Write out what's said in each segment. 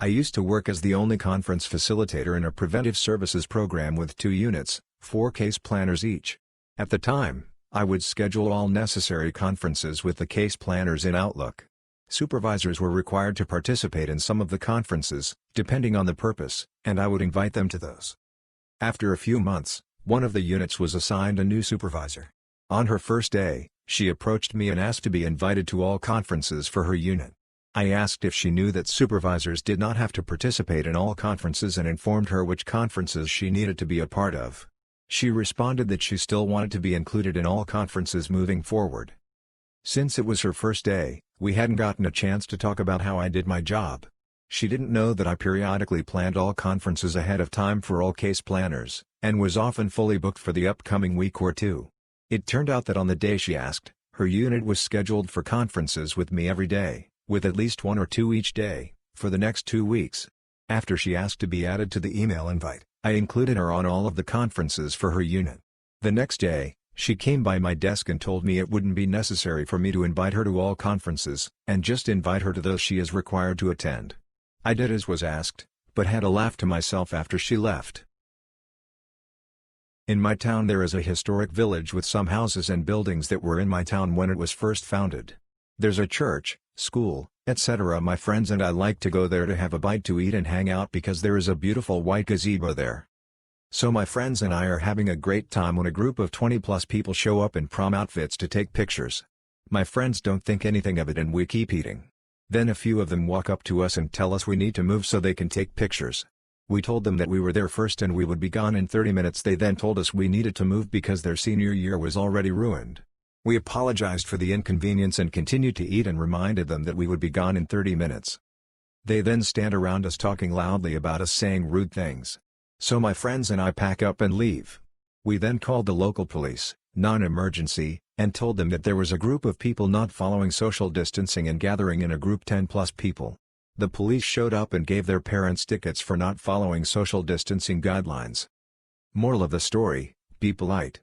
I used to work as the only conference facilitator in a preventive services program with 2 units, 4 case planners each. At the time, I would schedule all necessary conferences with the case planners in Outlook. Supervisors were required to participate in some of the conferences, depending on the purpose, and I would invite them to those. After a few months, one of the units was assigned a new supervisor. On her first day, she approached me and asked to be invited to all conferences for her unit. I asked if she knew that supervisors did not have to participate in all conferences and informed her which conferences she needed to be a part of. She responded that she still wanted to be included in all conferences moving forward. Since it was her first day, we hadn't gotten a chance to talk about how I did my job. She didn't know that I periodically planned all conferences ahead of time for all case planners, and was often fully booked for the upcoming week or two. It turned out that on the day she asked, her unit was scheduled for conferences with me every day, with at least 1 or 2 each day, for the next 2 weeks. After she asked to be added to the email invite, I included her on all of the conferences for her unit. The next day, she came by my desk and told me it wouldn't be necessary for me to invite her to all conferences, and just invite her to those she is required to attend. I did as was asked, but had a laugh to myself after she left. In my town there is a historic village with some houses and buildings that were in my town when it was first founded. There's a church, school, etc. My friends and I like to go there to have a bite to eat and hang out because there is a beautiful white gazebo there. So my friends and I are having a great time when a group of 20+ people show up in prom outfits to take pictures. My friends don't think anything of it and we keep eating. Then a few of them walk up to us and tell us we need to move so they can take pictures. We told them that we were there first and we would be gone in 30 minutes. They then told us we needed to move because their senior year was already ruined. We apologized for the inconvenience and continued to eat and reminded them that we would be gone in 30 minutes. They then stand around us talking loudly about us, saying rude things. So my friends and I pack up and leave. We then called the local police, non-emergency, and told them that there was a group of people not following social distancing and gathering in a group 10+ people. The police showed up and gave their parents tickets for not following social distancing guidelines. Moral of the story: be polite.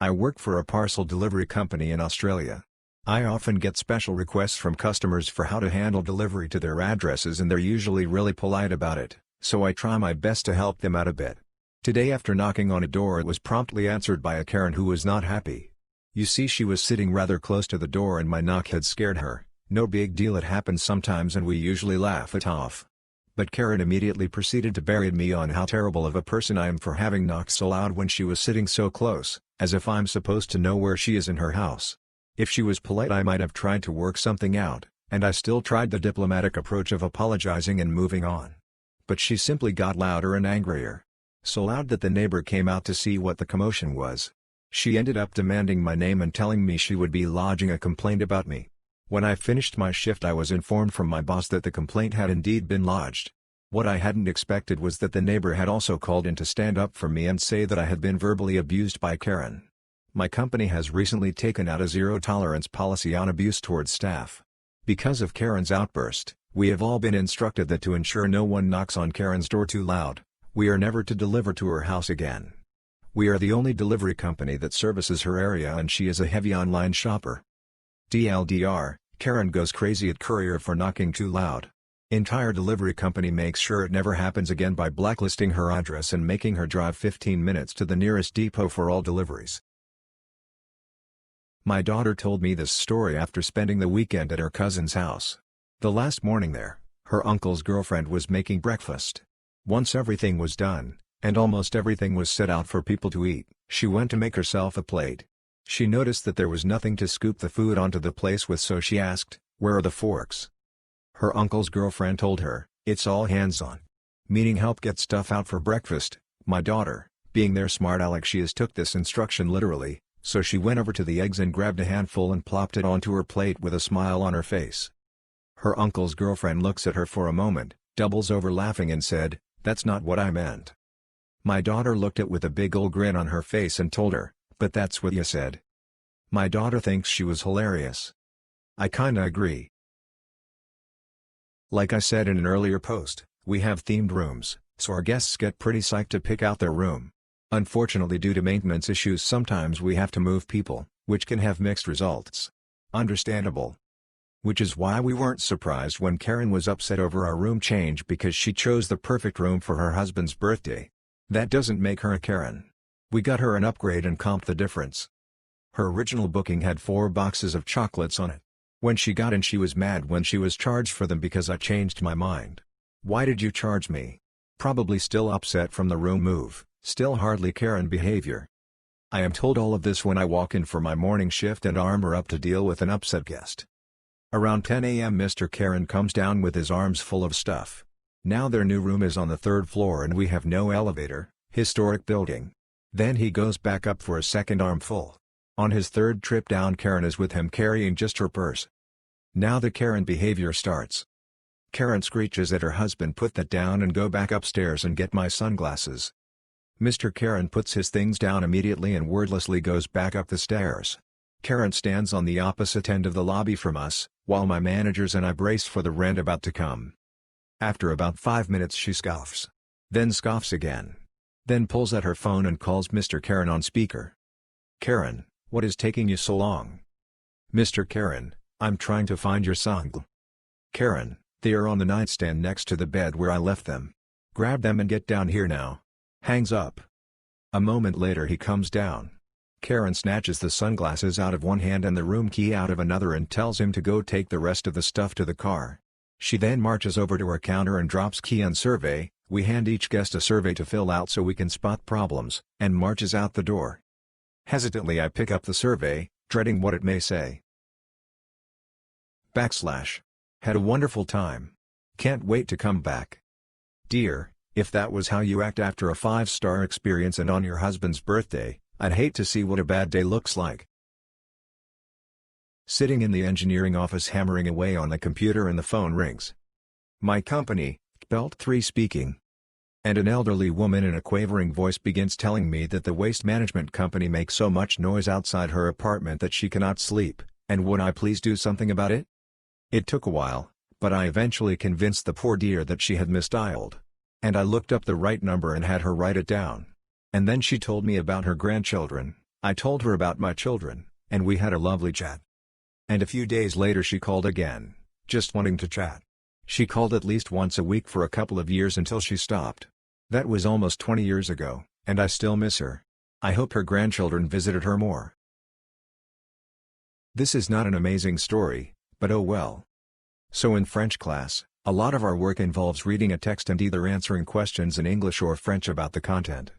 I work for a parcel delivery company in Australia. I often get special requests from customers for how to handle delivery to their addresses, and they're usually really polite about it, so I try my best to help them out a bit. Today, after knocking on a door, it was promptly answered by a Karen who was not happy. You see, she was sitting rather close to the door and my knock had scared her. No big deal, it happens sometimes and we usually laugh it off. But Karen immediately proceeded to berate me on how terrible of a person I am for having knocked so loud when she was sitting so close, as if I'm supposed to know where she is in her house. If she was polite I might have tried to work something out, and I still tried the diplomatic approach of apologizing and moving on. But she simply got louder and angrier. So loud that the neighbor came out to see what the commotion was. She ended up demanding my name and telling me she would be lodging a complaint about me. When I finished my shift I was informed from my boss that the complaint had indeed been lodged. What I hadn't expected was that the neighbor had also called in to stand up for me and say that I had been verbally abused by Karen. My company has recently taken out a zero-tolerance policy on abuse towards staff. Because of Karen's outburst, we have all been instructed that to ensure no one knocks on Karen's door too loud, we are never to deliver to her house again. We are the only delivery company that services her area and she is a heavy online shopper. TLDR, Karen goes crazy at courier for knocking too loud. Entire delivery company makes sure it never happens again by blacklisting her address and making her drive 15 minutes to the nearest depot for all deliveries. My daughter told me this story after spending the weekend at her cousin's house. The last morning there, her uncle's girlfriend was making breakfast. Once everything was done, and almost everything was set out for people to eat, she went to make herself a plate. She noticed that there was nothing to scoop the food onto the place with, so she asked, "Where are the forks?" Her uncle's girlfriend told her, "It's all hands on." Meaning help get stuff out for breakfast. My daughter, being their smart aleck she has took this instruction literally, so she went over to the eggs and grabbed a handful and plopped it onto her plate with a smile on her face. Her uncle's girlfriend looks at her for a moment, doubles over laughing and said, "That's not what I meant." My daughter looked at with a big ol' grin on her face and told her, "But that's what you said." My daughter thinks she was hilarious. I kinda agree. Like I said in an earlier post, we have themed rooms, so our guests get pretty psyched to pick out their room. Unfortunately, due to maintenance issues sometimes we have to move people, which can have mixed results. Understandable. Which is why we weren't surprised when Karen was upset over our room change because she chose the perfect room for her husband's birthday. That doesn't make her a Karen. We got her an upgrade and comped the difference. Her original booking had 4 boxes of chocolates on it. When she got in, she was mad when she was charged for them because I changed my mind. Why did you charge me? Probably still upset from the room move, still hardly Karen behavior. I am told all of this when I walk in for my morning shift and armor up to deal with an upset guest. Around 10 a.m. Mr. Karen comes down with his arms full of stuff. Now their new room is on the 3rd floor and we have no elevator, historic building. Then he goes back up for a second armful. On his 3rd trip down, Karen is with him carrying just her purse. Now the Karen behavior starts. Karen screeches at her husband, "Put that down and go back upstairs and get my sunglasses." Mr. Karen puts his things down immediately and wordlessly goes back up the stairs. Karen stands on the opposite end of the lobby from us, while my managers and I brace for the rent about to come. After about 5 minutes she scoffs. Then scoffs again. Then pulls at her phone and calls Mr. Karen on speaker. "Karen, what is taking you so long?" "Mr. Karen, I'm trying to find your sunglasses." "Karen, they are on the nightstand next to the bed where I left them. Grab them and get down here now." Hangs up. A moment later he comes down. Karen snatches the sunglasses out of one hand and the room key out of another and tells him to go take the rest of the stuff to the car. She then marches over to her counter and drops key and survey. We hand each guest a survey to fill out so we can spot problems, and marches out the door. Hesitantly I pick up the survey, dreading what it may say. Had a wonderful time. Can't wait to come back. Dear, if that was how you act after a 5-star experience and on your husband's birthday, I'd hate to see what a bad day looks like. Sitting in the engineering office hammering away on the computer and the phone rings. My company, Belt 3 speaking. And an elderly woman in a quavering voice begins telling me that the waste management company makes so much noise outside her apartment that she cannot sleep, and would I please do something about it? It took a while, but I eventually convinced the poor dear that she had misdialed. And I looked up the right number and had her write it down. And then she told me about her grandchildren, I told her about my children, and we had a lovely chat. And a few days later she called again, just wanting to chat. She called at least once a week for a couple of years until she stopped. That was almost 20 years ago, and I still miss her. I hope her grandchildren visited her more. This is not an amazing story, but oh well. So in French class, a lot of our work involves reading a text and either answering questions in English or French about the content.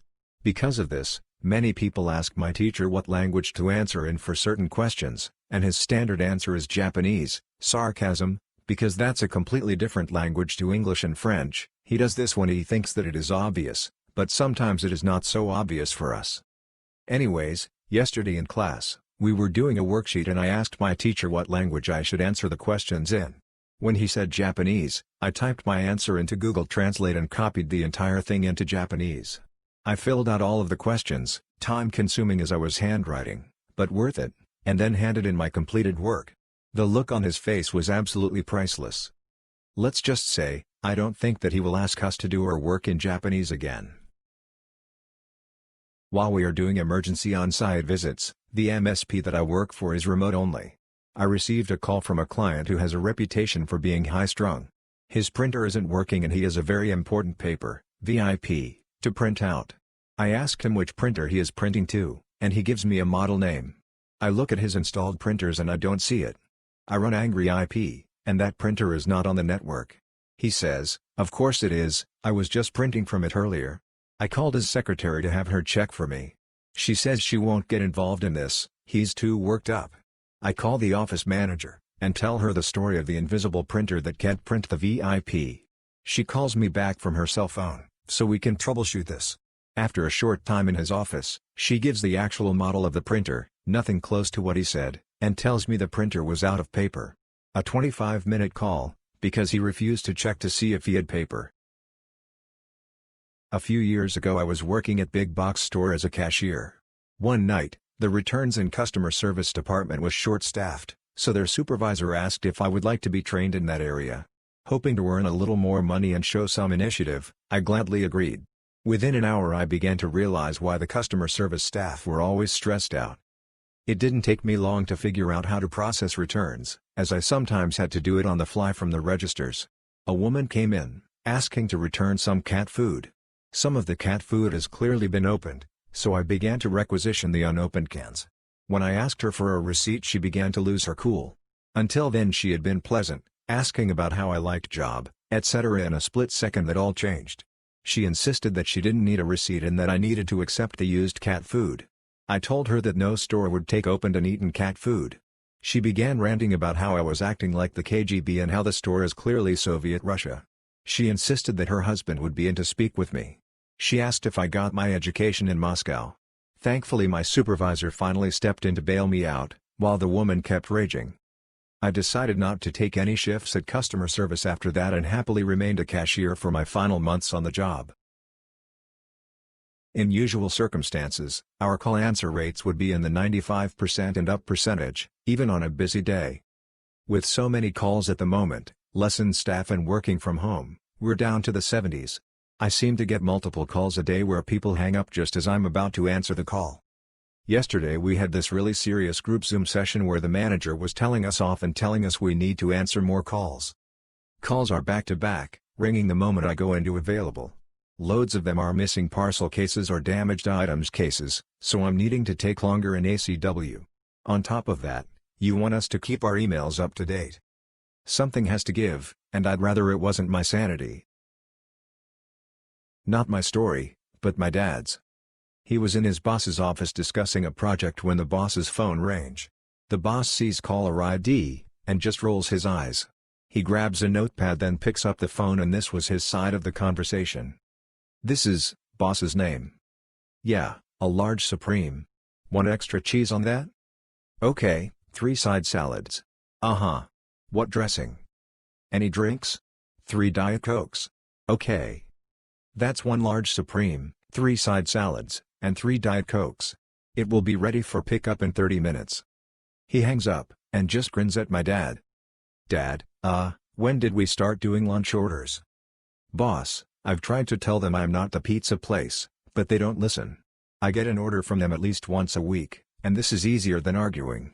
Because of this, many people ask my teacher what language to answer in for certain questions, and his standard answer is Japanese, sarcasm, because that's a completely different language to English and French. He does this when he thinks that it is obvious, but sometimes it is not so obvious for us. Anyways, yesterday in class, we were doing a worksheet and I asked my teacher what language I should answer the questions in. When he said Japanese, I typed my answer into Google Translate and copied the entire thing into Japanese. I filled out all of the questions, time-consuming as I was handwriting, but worth it, and then handed in my completed work. The look on his face was absolutely priceless. Let's just say, I don't think that he will ask us to do our work in Japanese again. While we are doing emergency on-site visits, the MSP that I work for is remote only. I received a call from a client who has a reputation for being high-strung. His printer isn't working and he has a very important paper, VIP, to print out. I asked him which printer he is printing to, and he gives me a model name. I look at his installed printers and I don't see it. I run angry IP, and that printer is not on the network. He says, "Of course it is, I was just printing from it earlier." I called his secretary to have her check for me. She says she won't get involved in this, he's too worked up. I call the office manager, and tell her the story of the invisible printer that can't print the VIP. She calls me back from her cell phone, so we can troubleshoot this. After a short time in his office, she gives the actual model of the printer, nothing close to what he said, and tells me the printer was out of paper. A 25-minute call, because he refused to check to see if he had paper. A few years ago I was working at big box store as a cashier. One night, the returns and customer service department was short-staffed, so their supervisor asked if I would like to be trained in that area. Hoping to earn a little more money and show some initiative, I gladly agreed. Within an hour I began to realize why the customer service staff were always stressed out. It didn't take me long to figure out how to process returns, as I sometimes had to do it on the fly from the registers. A woman came in, asking to return some cat food. Some of the cat food has clearly been opened, so I began to requisition the unopened cans. When I asked her for a receipt, she began to lose her cool. Until then she had been pleasant, asking about how I liked job, etc. In a split second that all changed. She insisted that she didn't need a receipt and that I needed to accept the used cat food. I told her that no store would take opened and eaten cat food. She began ranting about how I was acting like the KGB and how the store is clearly Soviet Russia. She insisted that her husband would be in to speak with me. She asked if I got my education in Moscow. Thankfully my supervisor finally stepped in to bail me out, while the woman kept raging. I decided not to take any shifts at customer service after that and happily remained a cashier for my final months on the job. In usual circumstances, our call answer rates would be in the 95% and up percentage, even on a busy day. With so many calls at the moment, lessened staff and working from home, we're down to the 70s. I seem to get multiple calls a day where people hang up just as I'm about to answer the call. Yesterday we had this really serious group Zoom session where the manager was telling us off and telling us we need to answer more calls. Calls are back to back, ringing the moment I go into available. Loads of them are missing parcel cases or damaged items cases, so I'm needing to take longer in ACW. On top of that, you want us to keep our emails up to date. Something has to give, and I'd rather it wasn't my sanity. Not my story, but my dad's. He was in his boss's office discussing a project when the boss's phone rings. The boss sees caller ID, and just rolls his eyes. He grabs a notepad then picks up the phone and this was his side of the conversation. "This is, boss's name." "Yeah, a large supreme. Want extra cheese on that?" "Okay, 3 side salads." "Uh-huh. What dressing?" "Any drinks?" 3 Diet Cokes." "Okay. That's 1 large supreme, 3 side salads, and 3 Diet Cokes. It will be ready for pickup in 30 minutes. He hangs up, and just grins at my dad. "Dad, when did we start doing lunch orders?" "Boss, I've tried to tell them I'm not the pizza place, but they don't listen. I get an order from them at least once a week, and this is easier than arguing."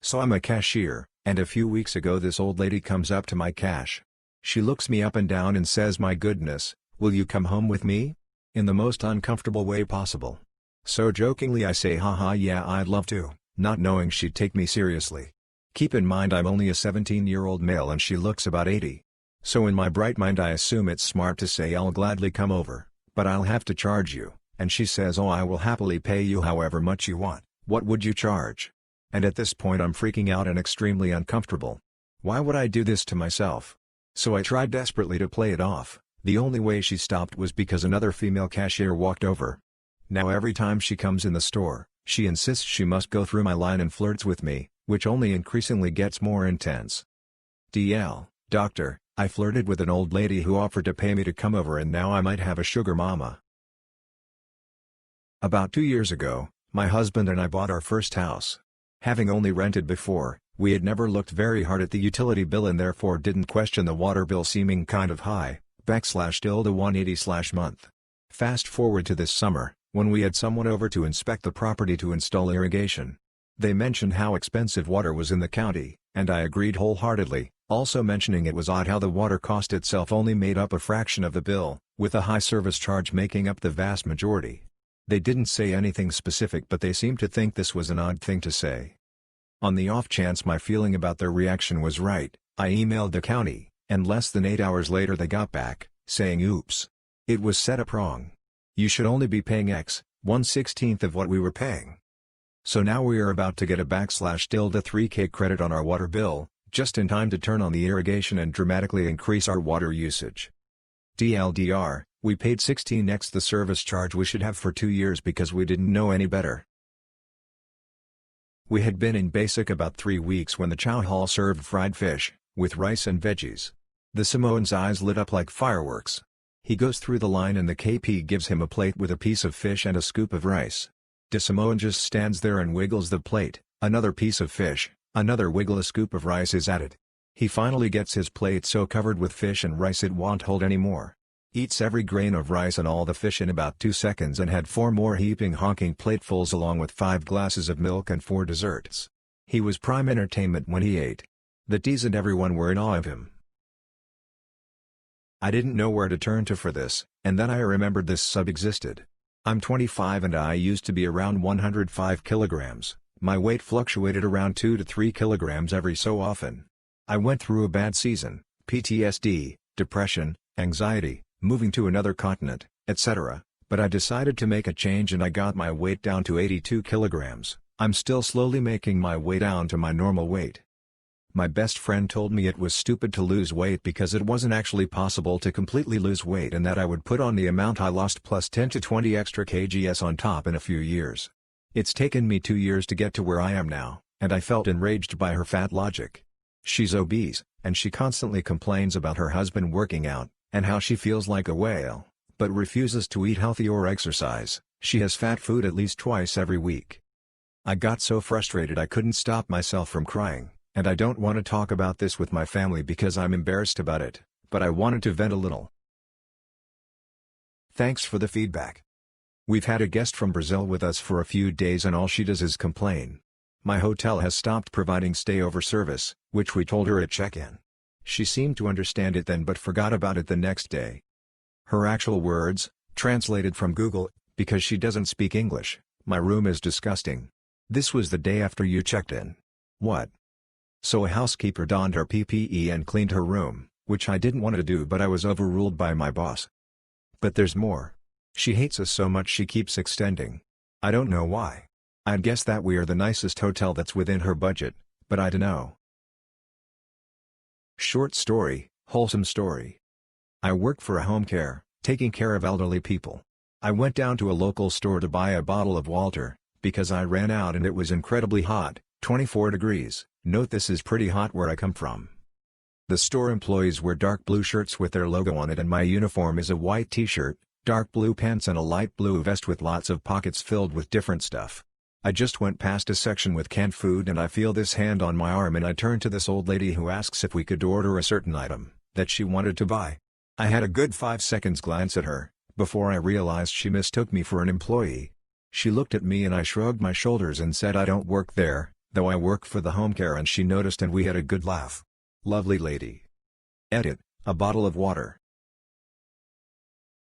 So I'm a cashier, and a few weeks ago this old lady comes up to my cash. She looks me up and down and says, "My goodness, will you come home with me?" in the most uncomfortable way possible. So jokingly I say, "Haha, yeah, I'd love to," not knowing she'd take me seriously. Keep in mind I'm only a 17-year-old male and she looks about 80. So in my bright mind I assume it's smart to say I'll gladly come over, but I'll have to charge you, and she says, "Oh, I will happily pay you however much you want. What would you charge?" And at this point I'm freaking out and extremely uncomfortable. Why would I do this to myself? So I tried desperately to play it off. The only way she stopped was because another female cashier walked over. Now every time she comes in the store, she insists she must go through my line and flirts with me, which only increasingly gets more intense. DL, doctor, I flirted with an old lady who offered to pay me to come over and now I might have a sugar mama. About 2 years ago, my husband and I bought our first house. Having only rented before, we had never looked very hard at the utility bill and therefore didn't question the water bill seeming kind of high, /180/month. Fast forward to this summer, when we had someone over to inspect the property to install irrigation. They mentioned how expensive water was in the county, and I agreed wholeheartedly, also mentioning it was odd how the water cost itself only made up a fraction of the bill, with a high service charge making up the vast majority. They didn't say anything specific but they seemed to think this was an odd thing to say. On the off chance my feeling about their reaction was right, I emailed the county, and less than 8 hours later they got back, saying oops. It was set up wrong. You should only be paying X, 1/16 of what we were paying. So now we are about to get a /3K credit on our water bill, just in time to turn on the irrigation and dramatically increase our water usage. DLDR, we paid 16x the service charge we should have for 2 years because we didn't know any better. We had been in basic about 3 weeks when the chow hall served fried fish, with rice and veggies. The Samoan's eyes lit up like fireworks. He goes through the line and the KP gives him a plate with a piece of fish and a scoop of rice. The Samoan just stands there and wiggles the plate, another piece of fish, another wiggle, a scoop of rice is added. He finally gets his plate so covered with fish and rice it won't hold anymore. Eats every grain of rice and all the fish in about 2 seconds and had 4 more heaping honking platefuls along with 5 glasses of milk and 4 desserts. He was prime entertainment when he ate. The T's and everyone were in awe of him. I didn't know where to turn to for this, and then I remembered this sub existed. I'm 25 and I used to be around 105 kilograms. My weight fluctuated around 2 to 3 kilograms every so often. I went through a bad season, PTSD, depression, anxiety, moving to another continent, etc., but I decided to make a change and I got my weight down to 82 kilograms. I'm still slowly making my way down to my normal weight. My best friend told me it was stupid to lose weight because it wasn't actually possible to completely lose weight and that I would put on the amount I lost plus 10 to 20 extra kgs on top in a few years. It's taken me 2 years to get to where I am now, and I felt enraged by her fat logic. She's obese, and she constantly complains about her husband working out, and how she feels like a whale, but refuses to eat healthy or exercise. She has fat food at least twice every week. I got so frustrated I couldn't stop myself from crying. And I don't want to talk about this with my family because I'm embarrassed about it, but I wanted to vent a little. Thanks for the feedback. We've had a guest from Brazil with us for a few days and all she does is complain. My hotel has stopped providing stayover service, which we told her at check-in. She seemed to understand it then but forgot about it the next day. Her actual words, translated from Google, because she doesn't speak English, "My room is disgusting. This was the day after you checked in." What? So a housekeeper donned her PPE and cleaned her room, which I didn't want to do but I was overruled by my boss. But there's more. She hates us so much she keeps extending. I don't know why. I'd guess that we are the nicest hotel that's within her budget, but I dunno. Short story, wholesome story. I work for a home care, taking care of elderly people. I went down to a local store to buy a bottle of Walter, because I ran out and it was incredibly hot, 24 degrees. Note this is pretty hot where I come from. The store employees wear dark blue shirts with their logo on it and my uniform is a white t-shirt, dark blue pants and a light blue vest with lots of pockets filled with different stuff. I just went past a section with canned food and I feel this hand on my arm and I turn to this old lady who asks if we could order a certain item that she wanted to buy. I had a good 5 seconds glance at her, before I realized she mistook me for an employee. She looked at me and I shrugged my shoulders and said I don't work there, though I work for the home care, and she noticed and we had a good laugh. Lovely lady. Edit, a bottle of water.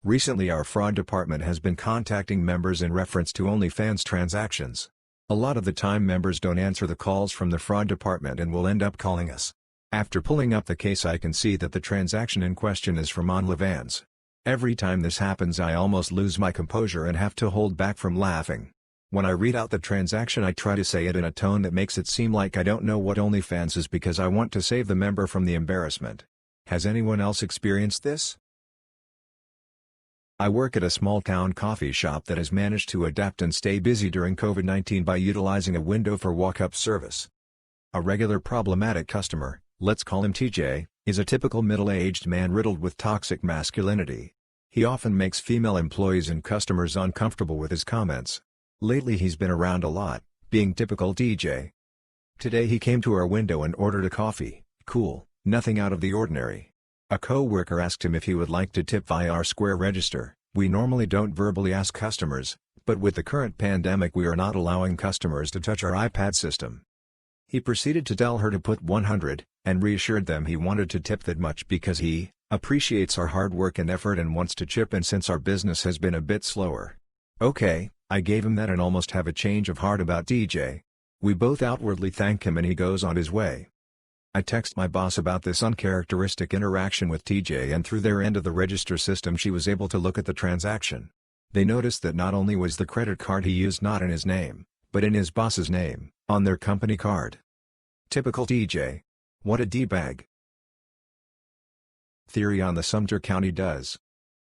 Recently our fraud department has been contacting members in reference to OnlyFans transactions. A lot of the time members don't answer the calls from the fraud department and will end up calling us. After pulling up the case I can see that the transaction in question is from OnlyFans. Every time this happens I almost lose my composure and have to hold back from laughing. When I read out the transaction I try to say it in a tone that makes it seem like I don't know what OnlyFans is because I want to save the member from the embarrassment. Has anyone else experienced this? I work at a small-town coffee shop that has managed to adapt and stay busy during COVID-19 by utilizing a window for walk-up service. A regular problematic customer, let's call him TJ, is a typical middle-aged man riddled with toxic masculinity. He often makes female employees and customers uncomfortable with his comments. Lately he's been around a lot, being typical TJ. Today he came to our window and ordered a coffee. Cool, nothing out of the ordinary. A co-worker asked him if he would like to tip via our Square register. We normally don't verbally ask customers, but with the current pandemic we are not allowing customers to touch our iPad system. He proceeded to tell her to put 100, and reassured them he wanted to tip that much because he appreciates our hard work and effort and wants to chip in since our business has been a bit slower. Okay, I gave him that and almost have a change of heart about TJ. We both outwardly thank him and he goes on his way. I text my boss about this uncharacteristic interaction with TJ and through their end of the register system she was able to look at the transaction. They noticed that not only was the credit card he used not in his name, but in his boss's name, on their company card. Typical TJ. What a D-bag. Theory on the Sumter County does.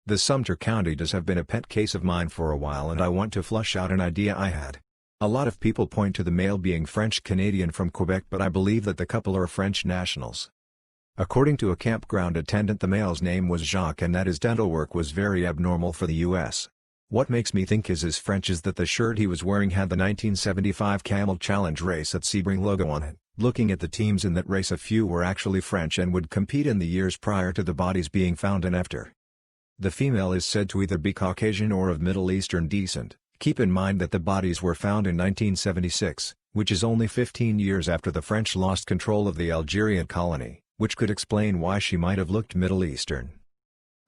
The Sumter County does have been a pet case of mine for a while and I want to flush out an idea I had. A lot of people point to the male being French-Canadian from Quebec but I believe that the couple are French nationals. According to a campground attendant the male's name was Jacques and that his dental work was very abnormal for the U.S. What makes me think his French is that the shirt he was wearing had the 1975 Camel Challenge race at Sebring logo on it. Looking at the teams in that race a few were actually French and would compete in the years prior to the bodies being found and after. The female is said to either be Caucasian or of Middle Eastern descent. Keep in mind that the bodies were found in 1976, which is only 15 years after the French lost control of the Algerian colony, which could explain why she might have looked Middle Eastern.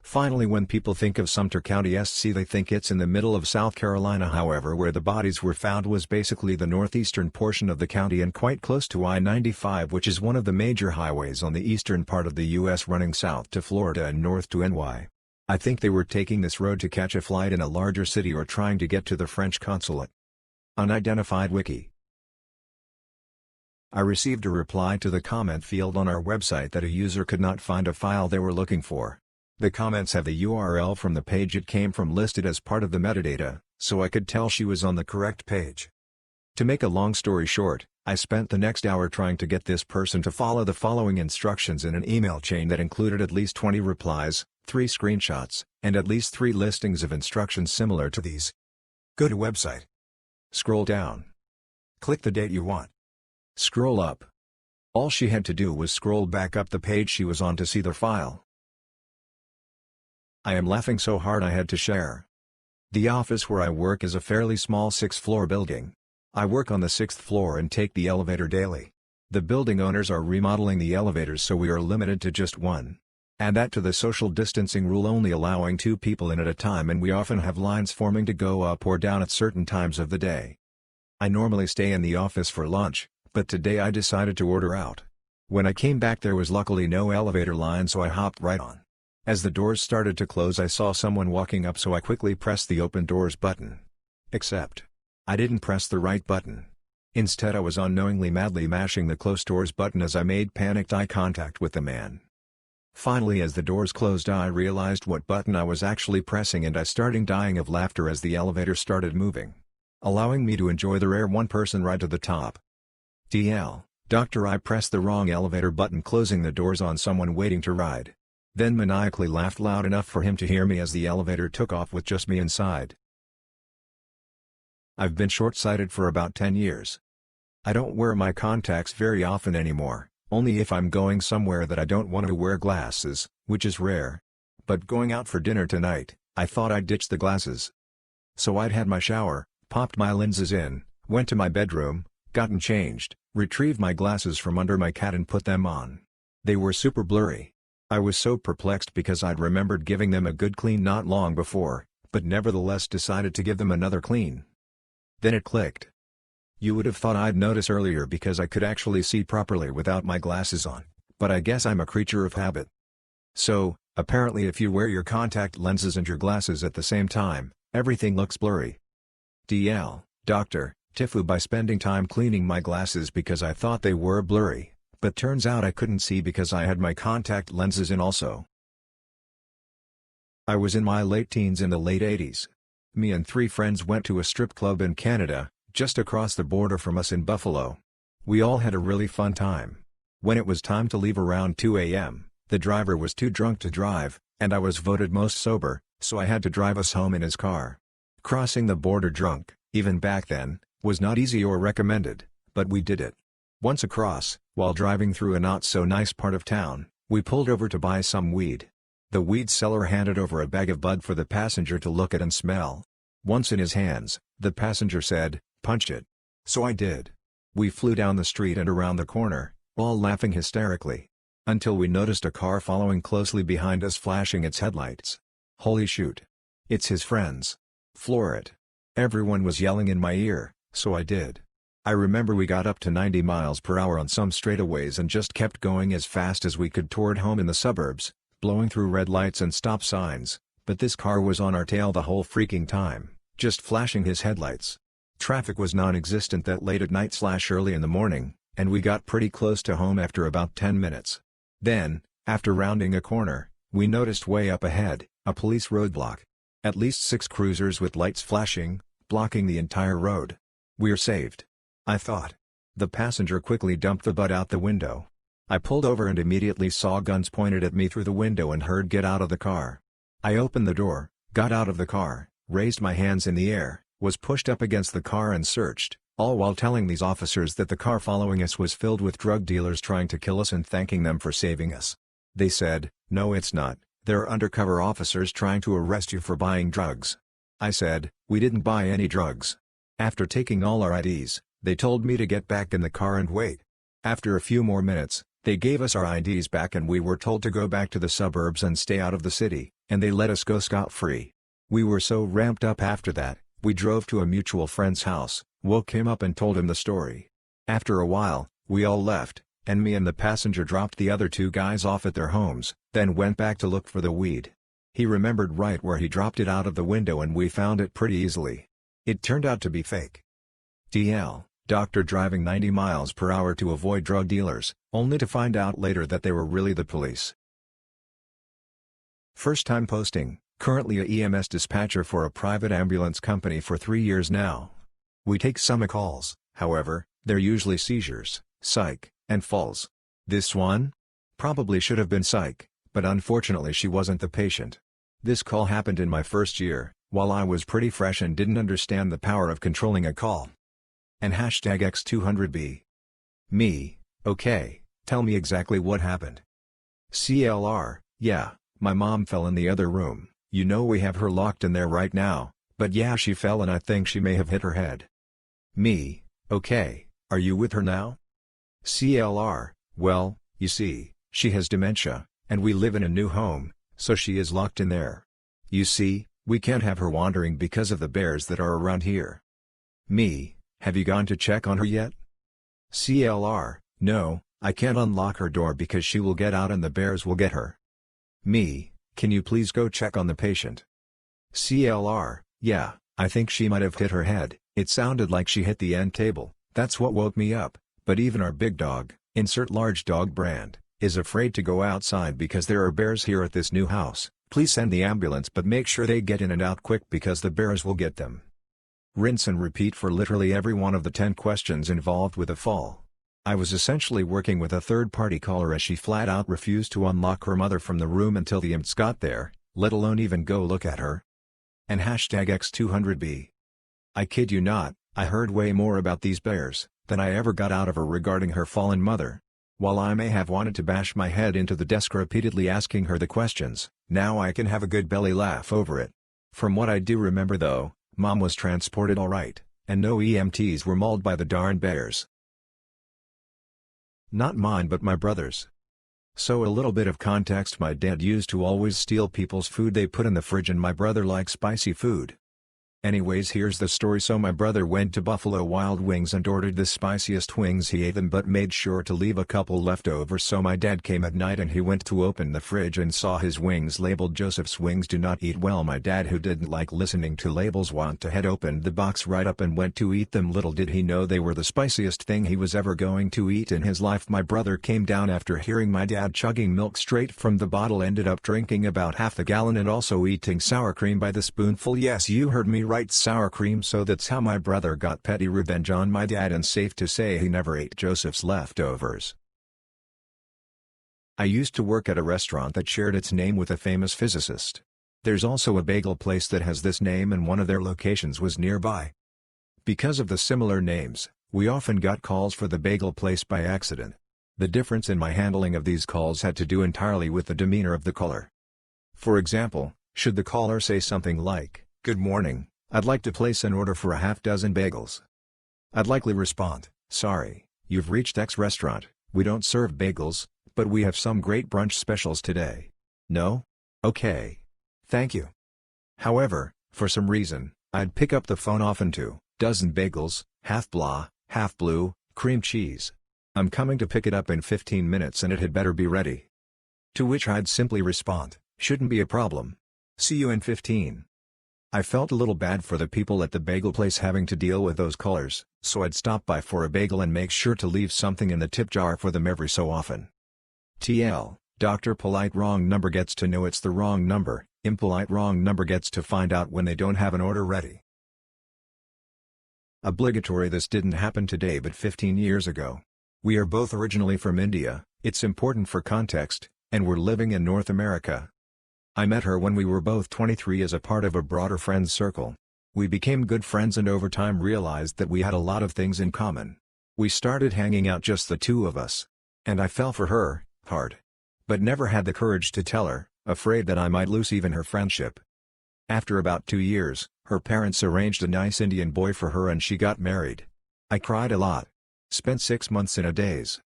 Finally, when people think of Sumter County SC, they think it's in the middle of South Carolina. However, where the bodies were found was basically the northeastern portion of the county and quite close to I-95, which is one of the major highways on the eastern part of the U.S. running south to Florida and north to NY. I think they were taking this road to catch a flight in a larger city or trying to get to the French consulate. Unidentified wiki. I received a reply to the comment field on our website that a user could not find a file they were looking for. The comments have the URL from the page it came from listed as part of the metadata, so I could tell she was on the correct page. To make a long story short, I spent the next hour trying to get this person to follow the following instructions in an email chain that included at least 20 replies, 3 screenshots, and at least 3 listings of instructions similar to these. Go to website. Scroll down. Click the date you want. Scroll up. All she had to do was scroll back up the page she was on to see the file. I am laughing so hard I had to share. The office where I work is a fairly small 6-floor building. I work on the 6th floor and take the elevator daily. The building owners are remodeling the elevators, so we are limited to just one. Add that to the social distancing rule, only allowing 2 people in at a time, and we often have lines forming to go up or down at certain times of the day. I normally stay in the office for lunch, but today I decided to order out. When I came back there was luckily no elevator line, so I hopped right on. As the doors started to close, I saw someone walking up, so I quickly pressed the open doors button. Except, I didn't press the right button. Instead, I was unknowingly madly mashing the close doors button as I made panicked eye contact with the man. Finally, as the doors closed, I realized what button I was actually pressing, and I started dying of laughter as the elevator started moving, allowing me to enjoy the rare one-person ride to the top. DL, Doctor, I pressed the wrong elevator button, closing the doors on someone waiting to ride. Then maniacally laughed loud enough for him to hear me as the elevator took off with just me inside. I've been short-sighted for about 10 years. I don't wear my contacts very often anymore, only if I'm going somewhere that I don't want to wear glasses, which is rare. But going out for dinner tonight, I thought I'd ditch the glasses. So I'd had my shower, popped my lenses in, went to my bedroom, gotten changed, retrieved my glasses from under my cat and put them on. They were super blurry. I was so perplexed because I'd remembered giving them a good clean not long before, but nevertheless decided to give them another clean. Then it clicked. You would have thought I'd notice earlier because I could actually see properly without my glasses on, but I guess I'm a creature of habit. So, apparently if you wear your contact lenses and your glasses at the same time, everything looks blurry. DL, Dr. Tifu, by spending time cleaning my glasses because I thought they were blurry, but turns out I couldn't see because I had my contact lenses in also. I was in my late teens in the late 80s. Me and 3 friends went to a strip club in Canada, just across the border from us in Buffalo. We all had a really fun time. When it was time to leave around 2 a.m., the driver was too drunk to drive, and I was voted most sober, so I had to drive us home in his car. Crossing the border drunk, even back then, was not easy or recommended, but we did it. Once across, while driving through a not-so-nice part of town, we pulled over to buy some weed. The weed seller handed over a bag of bud for the passenger to look at and smell. Once in his hands, the passenger said, "Punch it." So I did. We flew down the street and around the corner, all laughing hysterically. Until we noticed a car following closely behind us, flashing its headlights. Holy shoot. It's his friends. Floor it. Everyone was yelling in my ear, so I did. I remember we got up to 90 miles per hour on some straightaways and just kept going as fast as we could toward home in the suburbs, blowing through red lights and stop signs, but this car was on our tail the whole freaking time, just flashing his headlights. Traffic was non-existent that late at night/early in the morning, and we got pretty close to home after about 10 minutes. Then, after rounding a corner, we noticed way up ahead, a police roadblock. At least 6 cruisers with lights flashing, blocking the entire road. We're saved, I thought. The passenger quickly dumped the bud out the window. I pulled over and immediately saw guns pointed at me through the window and heard "Get out of the car." I opened the door, got out of the car, raised my hands in the air, was pushed up against the car and searched, all while telling these officers that the car following us was filled with drug dealers trying to kill us and thanking them for saving us. They said, "No, it's not. They're undercover officers trying to arrest you for buying drugs." I said, "We didn't buy any drugs." After taking all our IDs, they told me to get back in the car and wait. After a few more minutes, they gave us our IDs back and we were told to go back to the suburbs and stay out of the city, and they let us go scot-free. We were so ramped up after that, we drove to a mutual friend's house, woke him up and told him the story. After a while, we all left, and me and the passenger dropped the other two guys off at their homes, then went back to look for the weed. He remembered right where he dropped it out of the window and we found it pretty easily. It turned out to be fake. TL, doctor driving 90 miles per hour to avoid drug dealers, only to find out later that they were really the police. First time posting, currently a EMS dispatcher for a private ambulance company for 3 years now. We take some calls, however, they're usually seizures, psych, and falls. This one? Probably should have been psych, but unfortunately she wasn't the patient. This call happened in my first year, while I was pretty fresh and didn't understand the power of controlling a call. And #X200B. Me, okay, tell me exactly what happened. CLR, yeah, my mom fell in the other room, you know we have her locked in there right now, but yeah she fell and I think she may have hit her head. Me, okay, are you with her now? CLR, well, you see, she has dementia, and we live in a new home, so she is locked in there. You see, we can't have her wandering because of the bears that are around here. Me, have you gone to check on her yet? CLR, no, I can't unlock her door because she will get out and the bears will get her. Me, can you please go check on the patient? CLR, yeah, I think she might have hit her head, it sounded like she hit the end table, that's what woke me up, but even our big dog, insert large dog brand, is afraid to go outside because there are bears here at this new house. Please send the ambulance but make sure they get in and out quick because the bears will get them. Rinse and repeat for literally every one of the 10 questions involved with a fall. I was essentially working with a third-party caller as she flat out refused to unlock her mother from the room until the EMTs got there, let alone even go look at her. And #X200B. I kid you not, I heard way more about these bears than I ever got out of her regarding her fallen mother. While I may have wanted to bash my head into the desk repeatedly asking her the questions, now I can have a good belly laugh over it. From what I do remember though, Mom was transported alright, and no EMTs were mauled by the darn bears. Not mine but my brother's. So a little bit of context: my dad used to always steal people's food they put in the fridge and my brother likes spicy food. Anyways, here's the story. So my brother went to Buffalo Wild Wings and ordered the spiciest wings. He ate them but made sure to leave a couple left over, so my dad came at night and he went to open the fridge and saw his wings labeled "Joseph's Wings Do Not Eat." Well, my dad, who didn't like listening to labels, went ahead, opened the box right up and went to eat them. Little did he know they were the spiciest thing he was ever going to eat in his life. My brother came down after hearing my dad chugging milk straight from the bottle, ended up drinking about half the gallon and also eating sour cream by the spoonful. Yes, you heard me right, sour cream. So that's how my brother got petty revenge on my dad, and safe to say he never ate Joseph's leftovers. I used to work at a restaurant that shared its name with a famous physicist. There's also a bagel place that has this name and one of their locations was nearby. Because of the similar names, we often got calls for the bagel place by accident. The difference in my handling of these calls had to do entirely with the demeanor of the caller. For example, should the caller say something like, "Good morning, I'd like to place an order for a half dozen bagels," I'd likely respond, "Sorry, you've reached X restaurant, we don't serve bagels, but we have some great brunch specials today." No? Okay. Thank you. However, for some reason, I'd pick up the phone often to, "Dozen bagels, half blah, half blue, cream cheese. I'm coming to pick it up in 15 minutes and it had better be ready." To which I'd simply respond, "Shouldn't be a problem. See you in 15. I felt a little bad for the people at the bagel place having to deal with those callers, so I'd stop by for a bagel and make sure to leave something in the tip jar for them every so often. TL, Dr. Polite wrong number gets to know it's the wrong number, impolite wrong number gets to find out when they don't have an order ready. Obligatory. This didn't happen today but 15 years ago. We are both originally from India, it's important for context, and we're living in North America. I met her when we were both 23 as a part of a broader friends circle. We became good friends and over time realized that we had a lot of things in common. We started hanging out just the two of us. And I fell for her, hard. But never had the courage to tell her, afraid that I might lose even her friendship. After about 2 years, her parents arranged a nice Indian boy for her and she got married. I cried a lot. Spent 6 months in a daze.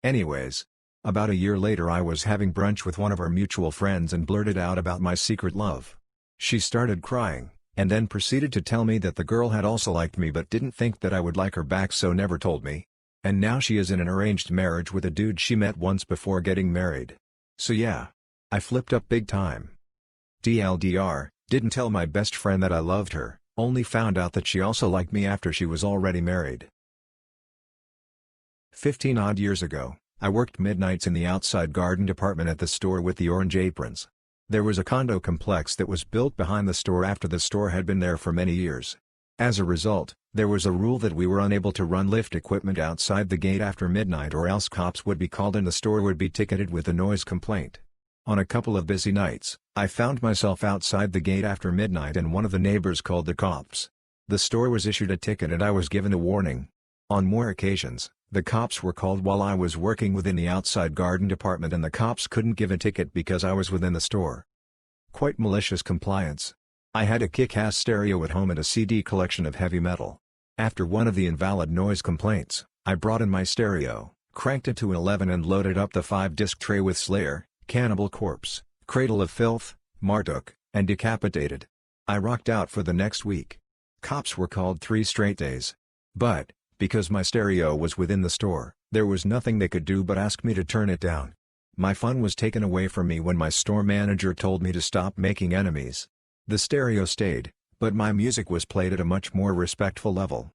Anyways. About a year later I was having brunch with one of our mutual friends and blurted out about my secret love. She started crying, and then proceeded to tell me that the girl had also liked me but didn't think that I would like her back, so never told me. And now she is in an arranged marriage with a dude she met once before getting married. So yeah. I flipped up big time. TLDR, didn't tell my best friend that I loved her, only found out that she also liked me after she was already married. 15 odd years ago, I worked midnights in the outside garden department at the store with the orange aprons. There was a condo complex that was built behind the store after the store had been there for many years. As a result, there was a rule that we were unable to run lift equipment outside the gate after midnight or else cops would be called and the store would be ticketed with a noise complaint. On a couple of busy nights, I found myself outside the gate after midnight and one of the neighbors called the cops. The store was issued a ticket and I was given a warning. On more occasions, the cops were called while I was working within the outside garden department and the cops couldn't give a ticket because I was within the store. Quite malicious compliance. I had a kick-ass stereo at home and a CD collection of heavy metal. After one of the invalid noise complaints, I brought in my stereo, cranked it to 11 and loaded up the 5-disc tray with Slayer, Cannibal Corpse, Cradle of Filth, Marduk, and Decapitated. I rocked out for the next week. Cops were called 3 straight days. But, because my stereo was within the store, there was nothing they could do but ask me to turn it down. My fun was taken away from me when my store manager told me to stop making enemies. The stereo stayed, but my music was played at a much more respectful level.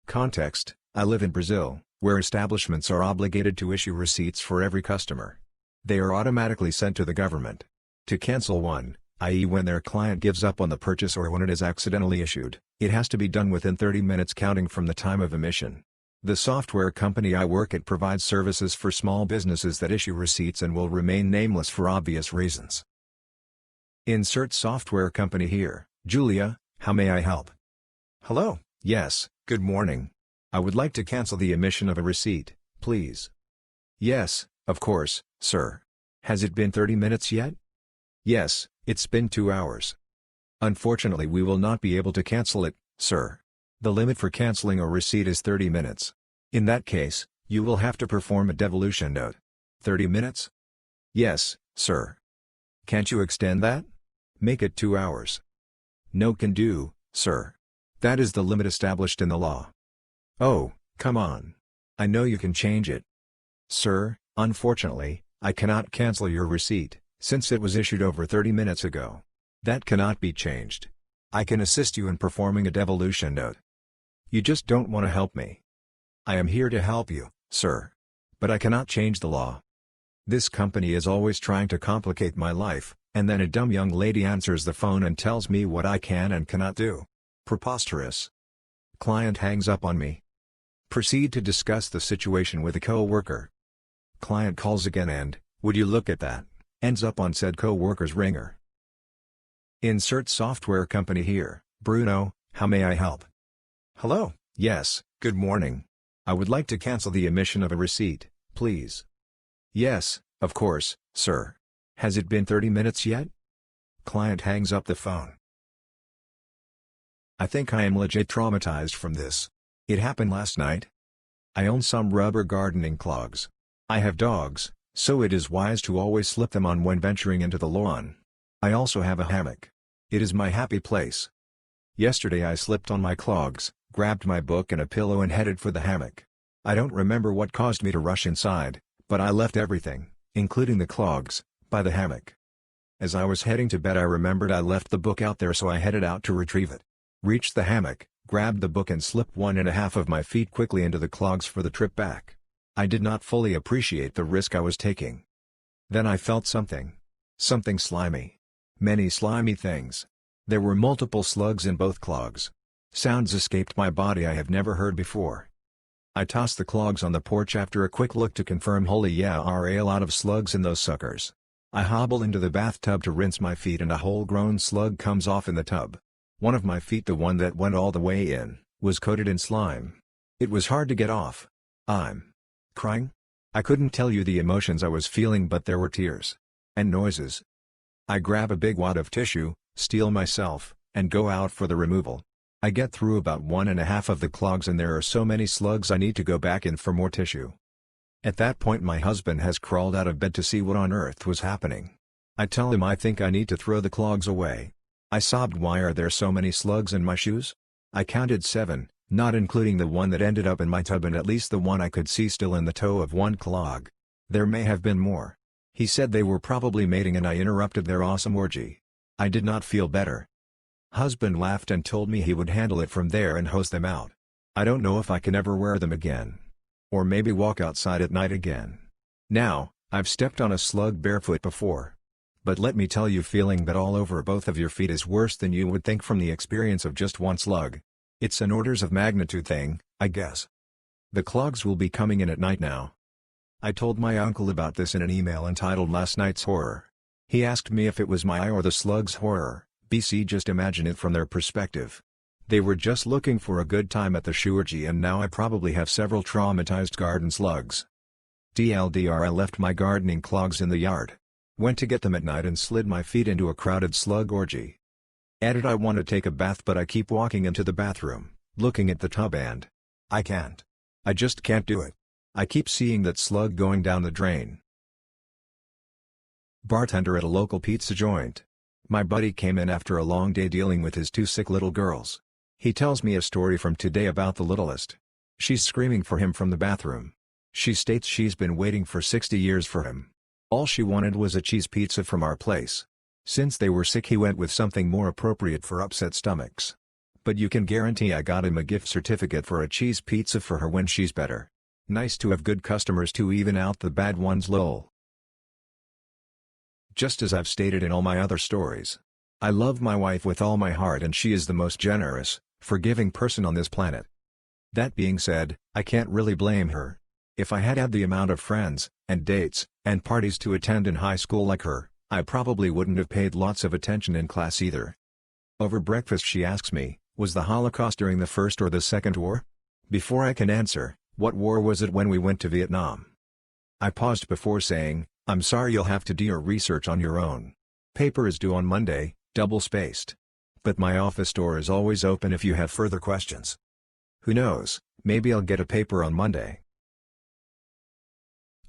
Context: I live in Brazil, where establishments are obligated to issue receipts for every customer. They are automatically sent to the government. To cancel one, i.e. when their client gives up on the purchase or when it is accidentally issued, it has to be done within 30 minutes counting from the time of emission. The software company I work at provides services for small businesses that issue receipts and will remain nameless for obvious reasons. Insert software company here. Julia, how may I help? Hello, yes, good morning. I would like to cancel the emission of a receipt, please. Yes, of course, sir. Has it been 30 minutes yet? Yes, it's been 2 hours. Unfortunately we will not be able to cancel it, sir. The limit for canceling a receipt is 30 minutes. In that case, you will have to perform a devolution note. 30 minutes? Yes, sir. Can't you extend that? Make it 2 hours. No can do, sir. That is the limit established in the law. Oh, come on. I know you can change it. Sir, unfortunately, I cannot cancel your receipt, since it was issued over 30 minutes ago. That cannot be changed. I can assist you in performing a devolution note. You just don't want to help me. I am here to help you, sir. But I cannot change the law. This company is always trying to complicate my life, and then a dumb young lady answers the phone and tells me what I can and cannot do. Preposterous. Client hangs up on me. Proceed to discuss the situation with a co-worker. Client calls again and, would you look at that, ends up on said co-worker's ringer. Insert software company here. Bruno, how may I help? Hello, yes, good morning. I would like to cancel the emission of a receipt, please. Yes, of course, sir. Has it been 30 minutes yet? Client hangs up the phone. I think I am legit traumatized from this. It happened last night. I own some rubber gardening clogs. I have dogs, so it is wise to always slip them on when venturing into the lawn. I also have a hammock. It is my happy place. Yesterday I slipped on my clogs, grabbed my book and a pillow and headed for the hammock. I don't remember what caused me to rush inside, but I left everything, including the clogs, by the hammock. As I was heading to bed I remembered I left the book out there, so I headed out to retrieve it. Reached the hammock, grabbed the book and slipped 1.5 of my feet quickly into the clogs for the trip back. I did not fully appreciate the risk I was taking. Then I felt something. Something slimy. Many slimy things. There were multiple slugs in both clogs. Sounds escaped my body I have never heard before. I tossed the clogs on the porch after a quick look to confirm holy yeah, are a lot of slugs in those suckers. I hobble into the bathtub to rinse my feet and a whole-grown slug comes off in the tub. One of my feet, the one that went all the way in, was coated in slime. It was hard to get off. I'm crying. I couldn't tell you the emotions I was feeling, but there were tears. and noises. I grab a big wad of tissue, steel myself, and go out for the removal. I get through about 1.5 of the clogs and there are so many slugs I need to go back in for more tissue. At that point my husband has crawled out of bed to see what on earth was happening. I tell him I think I need to throw the clogs away. I sobbed, "Why are there so many slugs in my shoes?" I counted 7, not including the one that ended up in my tub and at least the one I could see still in the toe of one clog. There may have been more. He said they were probably mating and I interrupted their awesome orgy. I did not feel better. Husband laughed and told me he would handle it from there and hose them out. I don't know if I can ever wear them again. Or maybe walk outside at night again. Now, I've stepped on a slug barefoot before. But let me tell you, feeling that all over both of your feet is worse than you would think from the experience of just one slug. It's an orders of magnitude thing, I guess. The clogs will be coming in at night now. I told my uncle about this in an email entitled Last Night's Horror. He asked me if it was my or the slug's horror. BC, just imagine it from their perspective. They were just looking for a good time at the shoorgy and now I probably have several traumatized garden slugs. TLDR, I left my gardening clogs in the yard. Went to get them at night and slid my feet into a crowded slug orgy. Edit, I want to take a bath but I keep walking into the bathroom, looking at the tub and I can't. I just can't do it. I keep seeing that slug going down the drain. Bartender at a local pizza joint. My buddy came in after a long day dealing with his 2 sick little girls. He tells me a story from today about the littlest. She's screaming for him from the bathroom. She states she's been waiting for 60 years for him. All she wanted was a cheese pizza from our place. Since they were sick he went with something more appropriate for upset stomachs. But you can guarantee I got him a gift certificate for a cheese pizza for her when she's better. Nice to have good customers to even out the bad ones, lol. Just as I've stated in all my other stories, I love my wife with all my heart and she is the most generous, forgiving person on this planet. That being said, I can't really blame her. If I had the amount of friends, and dates, and parties to attend in high school like her, I probably wouldn't have paid lots of attention in class either. Over breakfast she asks me, was the Holocaust during the First or the Second War? Before I can answer, what war was it when we went to Vietnam? I paused before saying, I'm sorry, you'll have to do your research on your own. Paper is due on Monday, double-spaced. But my office door is always open if you have further questions. Who knows, maybe I'll get a paper on Monday.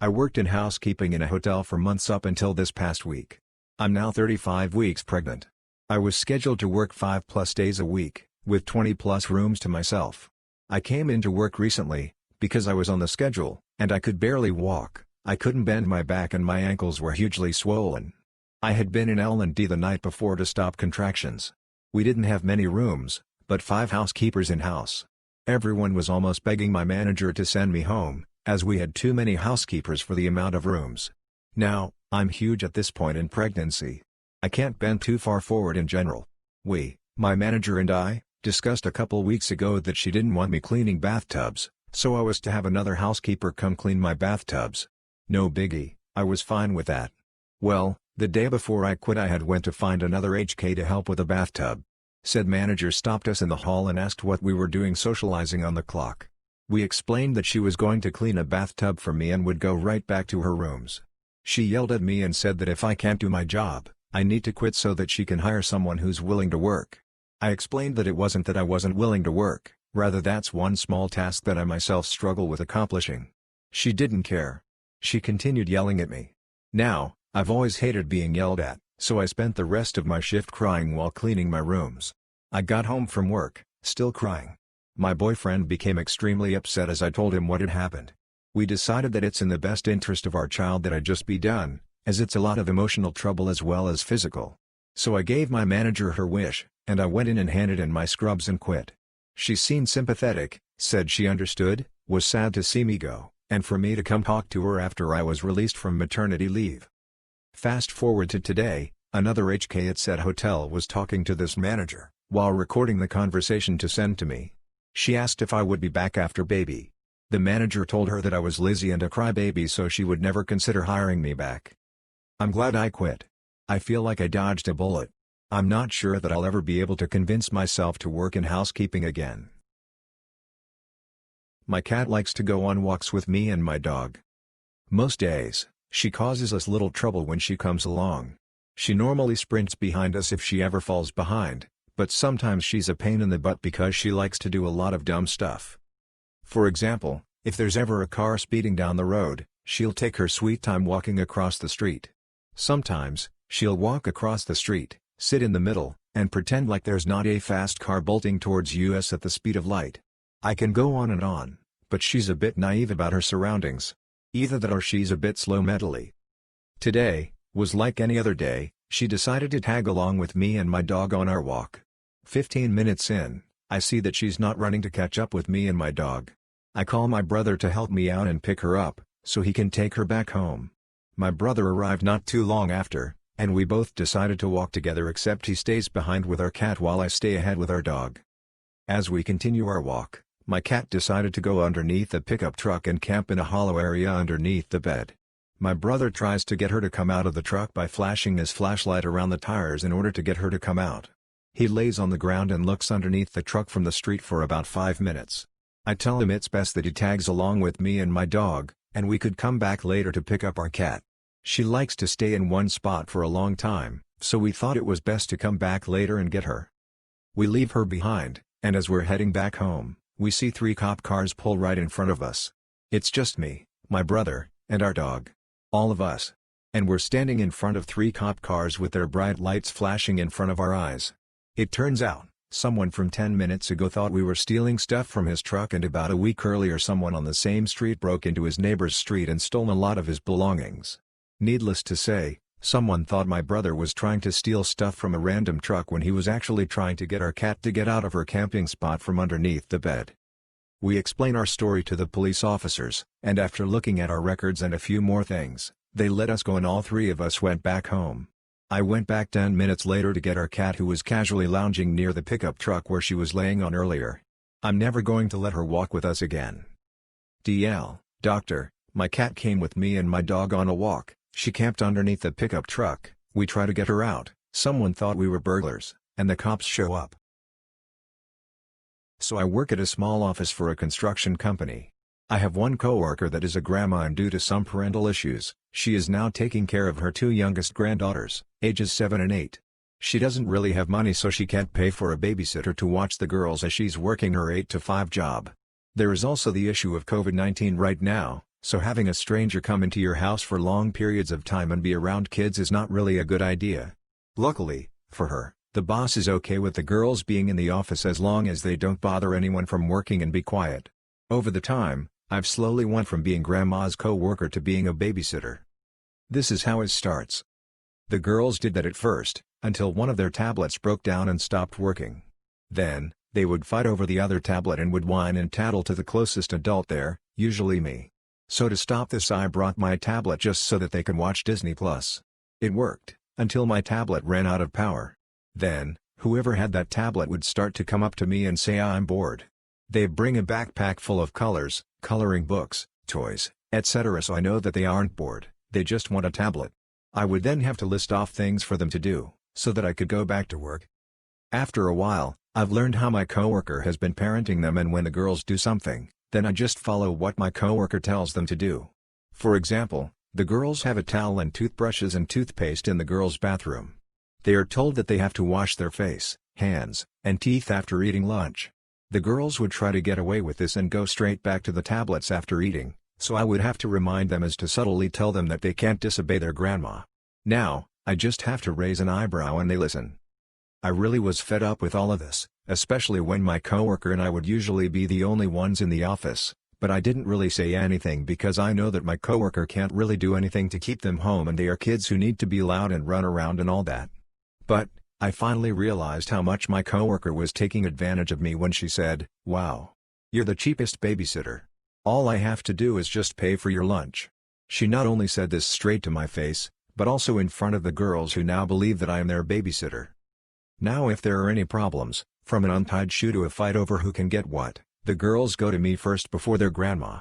I worked in housekeeping in a hotel for months up until this past week. I'm now 35 weeks pregnant. I was scheduled to work 5+ days a week, with 20+ rooms to myself. I came into work recently, because I was on the schedule, and I could barely walk. I couldn't bend my back and my ankles were hugely swollen. I had been in L&D the night before to stop contractions. We didn't have many rooms, but 5 housekeepers in-house. Everyone was almost begging my manager to send me home, as we had too many housekeepers for the amount of rooms. Now, I'm huge at this point in pregnancy. I can't bend too far forward in general. My manager and I, discussed a couple weeks ago that she didn't want me cleaning bathtubs, so I was to have another housekeeper come clean my bathtubs. No biggie, I was fine with that. Well, the day before I quit I had went to find another HK to help with a bathtub. Said manager stopped us in the hall and asked what we were doing socializing on the clock. We explained that she was going to clean a bathtub for me and would go right back to her rooms. She yelled at me and said that if I can't do my job, I need to quit so that she can hire someone who's willing to work. I explained that it wasn't that I wasn't willing to work, rather that's one small task that I myself struggle with accomplishing. She didn't care. She continued yelling at me. Now, I've always hated being yelled at, so I spent the rest of my shift crying while cleaning my rooms. I got home from work, still crying. My boyfriend became extremely upset as I told him what had happened. We decided that it's in the best interest of our child that I just be done, as it's a lot of emotional trouble as well as physical. So I gave my manager her wish, and I went in and handed in my scrubs and quit. She seemed sympathetic, said she understood, was sad to see me go, and for me to come talk to her after I was released from maternity leave. Fast forward to today, another HK at said hotel was talking to this manager, while recording the conversation to send to me. She asked if I would be back after baby. The manager told her that I was lazy and a crybaby so she would never consider hiring me back. I'm glad I quit. I feel like I dodged a bullet. I'm not sure that I'll ever be able to convince myself to work in housekeeping again. My cat likes to go on walks with me and my dog. Most days, She causes us little trouble when she comes along. She normally sprints behind us if she ever falls behind, but sometimes she's a pain in the butt because she likes to do a lot of dumb stuff. For example, if there's ever a car speeding down the road, she'll take her sweet time walking across the street. Sometimes, she'll walk across the street, sit in the middle, and pretend like there's not a fast car bolting towards us at the speed of light. I can go on, but she's a bit naive about her surroundings. Either that or she's a bit slow mentally. Today was like any other day. She decided to tag along with me and my dog on our walk. 15 minutes in, I see that she's not running to catch up with me and my dog. I call my brother to help me out and pick her up, so he can take her back home. My brother arrived not too long after, and we both decided to walk together except he stays behind with our cat while I stay ahead with our dog. As we continue our walk, my cat decided to go underneath the pickup truck and camp in a hollow area underneath the bed. My brother tries to get her to come out of the truck by flashing his flashlight around the tires in order to get her to come out. He lays on the ground and looks underneath the truck from the street for about 5 minutes. I tell him it's best that he tags along with me and my dog, and we could come back later to pick up our cat. She likes to stay in one spot for a long time, so we thought it was best to come back later and get her. We leave her behind, and as we're heading back home, we see 3 cop cars pull right in front of us. It's just me, my brother, and our dog. All of us. And we're standing in front of 3 cop cars with their bright lights flashing in front of our eyes. It turns out, someone from 10 minutes ago thought we were stealing stuff from his truck, and about a week earlier someone on the same street broke into his neighbor's street and stole a lot of his belongings. Needless to say, someone thought my brother was trying to steal stuff from a random truck when he was actually trying to get our cat to get out of her camping spot from underneath the bed. We explain our story to the police officers, and after looking at our records and a few more things, they let us go and all 3 of us went back home. I went back 10 minutes later to get our cat, who was casually lounging near the pickup truck where she was laying on earlier. I'm never going to let her walk with us again. DL, Doctor, my cat came with me and my dog on a walk. She camped underneath the pickup truck. We try to get her out, someone thought we were burglars, and the cops show up. So I work at a small office for a construction company. I have one coworker that is a grandma, and due to some parental issues, she is now taking care of her 2 youngest granddaughters, ages 7 and 8. She doesn't really have money, so she can't pay for a babysitter to watch the girls as she's working her 8 to 5 job. There is also the issue of COVID-19 right now, so having a stranger come into your house for long periods of time and be around kids is not really a good idea. Luckily, for her, the boss is okay with the girls being in the office as long as they don't bother anyone from working and be quiet. Over the time, I've slowly went from being grandma's co-worker to being a babysitter. This is how it starts. The girls did that at first, until one of their tablets broke down and stopped working. Then, they would fight over the other tablet and would whine and tattle to the closest adult there, usually me. So to stop this, I brought my tablet just so that they could watch Disney+. It worked, until my tablet ran out of power. Then, whoever had that tablet would start to come up to me and say I'm bored. They bring a backpack full of colors, coloring books, toys, etc., so I know that they aren't bored, they just want a tablet. I would then have to list off things for them to do, so that I could go back to work. After a while, I've learned how my coworker has been parenting them, and when the girls do something, then I just follow what my coworker tells them to do. For example, the girls have a towel and toothbrushes and toothpaste in the girls' bathroom. They are told that they have to wash their face, hands, and teeth after eating lunch. The girls would try to get away with this and go straight back to the tablets after eating, so I would have to remind them as to subtly tell them that they can't disobey their grandma. Now, I just have to raise an eyebrow and they listen. I really was fed up with all of this, especially when my coworker and I would usually be the only ones in the office, but I didn't really say anything because I know that my coworker can't really do anything to keep them home, and they are kids who need to be loud and run around and all that. But, I finally realized how much my coworker was taking advantage of me when she said, "Wow. You're the cheapest babysitter. All I have to do is just pay for your lunch." She not only said this straight to my face, but also in front of the girls, who now believe that I am their babysitter. Now if there are any problems, from an untied shoe to a fight over who can get what, the girls go to me first before their grandma.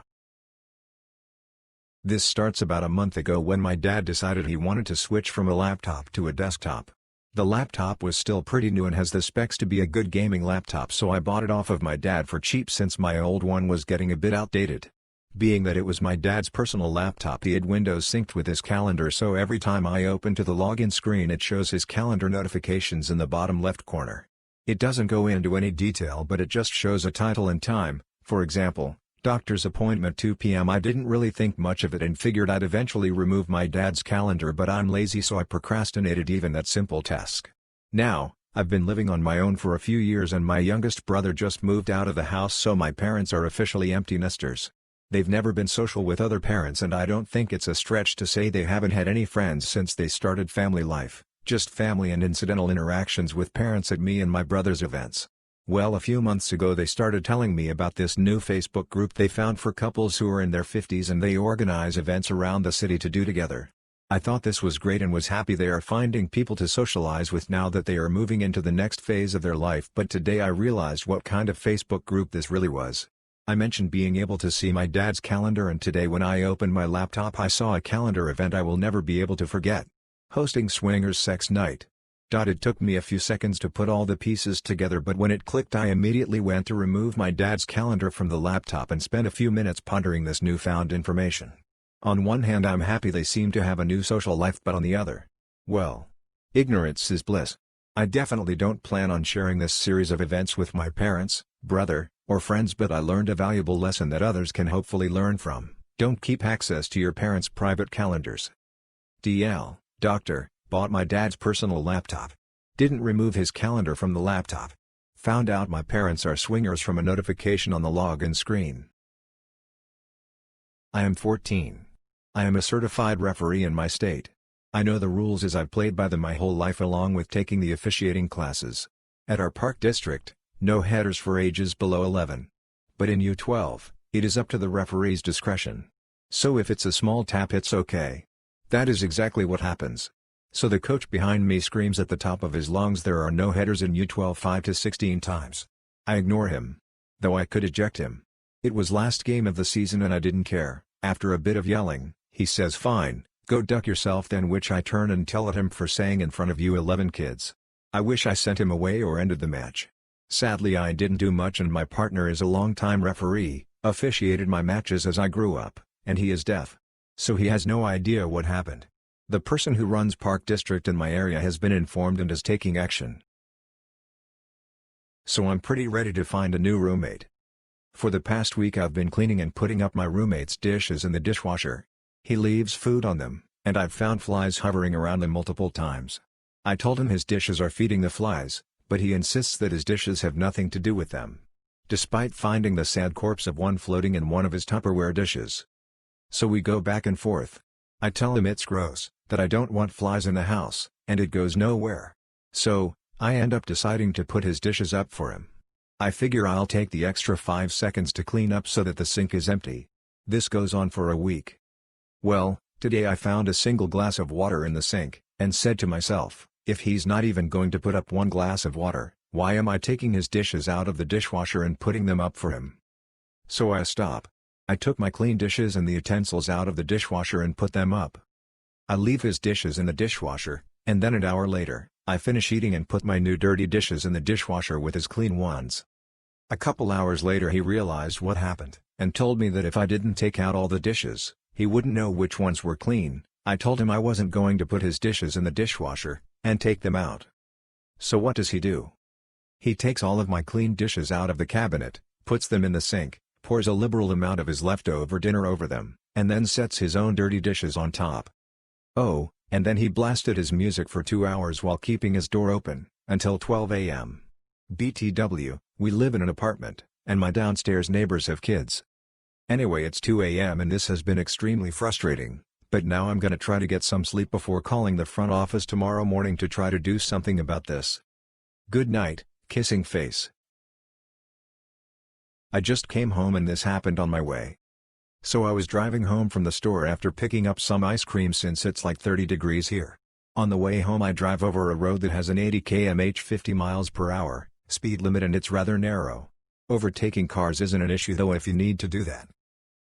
This starts about a month ago when my dad decided he wanted to switch from a laptop to a desktop. The laptop was still pretty new and has the specs to be a good gaming laptop, so I bought it off of my dad for cheap since my old one was getting a bit outdated. Being that it was my dad's personal laptop, he had Windows synced with his calendar, so every time I open to the login screen it shows his calendar notifications in the bottom left corner. It doesn't go into any detail, but it just shows a title and time, for example, doctor's appointment 2 p.m. I didn't really think much of it and figured I'd eventually remove my dad's calendar, but I'm lazy, so I procrastinated even that simple task. Now, I've been living on my own for a few years and my youngest brother just moved out of the house, so my parents are officially empty nesters. They've never been social with other parents, and I don't think it's a stretch to say they haven't had any friends since they started family life, just family and incidental interactions with parents at me and my brother's events. Well, a few months ago they started telling me about this new Facebook group they found for couples who are in their 50s, and they organize events around the city to do together. I thought this was great and was happy they are finding people to socialize with now that they are moving into the next phase of their life, but today I realized what kind of Facebook group this really was. I mentioned being able to see my dad's calendar, and today when I opened my laptop I saw a calendar event I will never be able to forget. Hosting swingers sex night. It took me a few seconds to put all the pieces together, but when it clicked I immediately went to remove my dad's calendar from the laptop and spent a few minutes pondering this newfound information. On one hand I'm happy they seem to have a new social life, but on the other, well, ignorance is bliss. I definitely don't plan on sharing this series of events with my parents, brother, or friends, but I learned a valuable lesson that others can hopefully learn from. Don't keep access to your parents' private calendars. DL, doctor, bought my dad's personal laptop. Didn't remove his calendar from the laptop. Found out my parents are swingers from a notification on the login screen. I am 14. I am a certified referee in my state. I know the rules as I've played by them my whole life, along with taking the officiating classes. At our park district, no headers for ages below 11. But in U12, it is up to the referee's discretion. So if it's a small tap it's okay. That is exactly what happens. So the coach behind me screams at the top of his lungs there are no headers in U12 5 to 16 times. I ignore him. Though I could eject him. It was last game of the season and I didn't care. After a bit of yelling, he says fine, go duck yourself then, which I turn and tell at him for saying in front of U11 kids. I wish I sent him away or ended the match. Sadly I didn't do much, and my partner is a longtime referee, officiated my matches as I grew up, and he is deaf. So he has no idea what happened. The person who runs Park District in my area has been informed and is taking action. So I'm pretty ready to find a new roommate. For the past week I've been cleaning and putting up my roommate's dishes in the dishwasher. He leaves food on them, and I've found flies hovering around them multiple times. I told him his dishes are feeding the flies, but he insists that his dishes have nothing to do with them. Despite finding the sad corpse of one floating in one of his Tupperware dishes. So we go back and forth. I tell him it's gross, that I don't want flies in the house, and it goes nowhere. So, I end up deciding to put his dishes up for him. I figure I'll take the extra 5 seconds to clean up so that the sink is empty. This goes on for a week. Well, today I found a single glass of water in the sink, and said to myself, if he's not even going to put up one glass of water, why am I taking his dishes out of the dishwasher and putting them up for him? So I stop. I took my clean dishes and the utensils out of the dishwasher and put them up. I leave his dishes in the dishwasher, and then an hour later, I finish eating and put my new dirty dishes in the dishwasher with his clean ones. A couple hours later he realized what happened, and told me that if I didn't take out all the dishes, he wouldn't know which ones were clean. I told him I wasn't going to put his dishes in the dishwasher, and take them out. So what does he do? He takes all of my clean dishes out of the cabinet, puts them in the sink, pours a liberal amount of his leftover dinner over them, and then sets his own dirty dishes on top. Oh, and then he blasted his music for 2 hours while keeping his door open, until 12 a.m. BTW, we live in an apartment, and my downstairs neighbors have kids. Anyway, it's 2 a.m. and this has been extremely frustrating, but now I'm gonna try to get some sleep before calling the front office tomorrow morning to try to do something about this. Good night, kissing face. I just came home and this happened on my way. So I was driving home from the store after picking up some ice cream since it's like 30 degrees here. On the way home I drive over a road that has an 80 km/h 50 miles per hour speed limit and it's rather narrow. Overtaking cars isn't an issue though if you need to do that.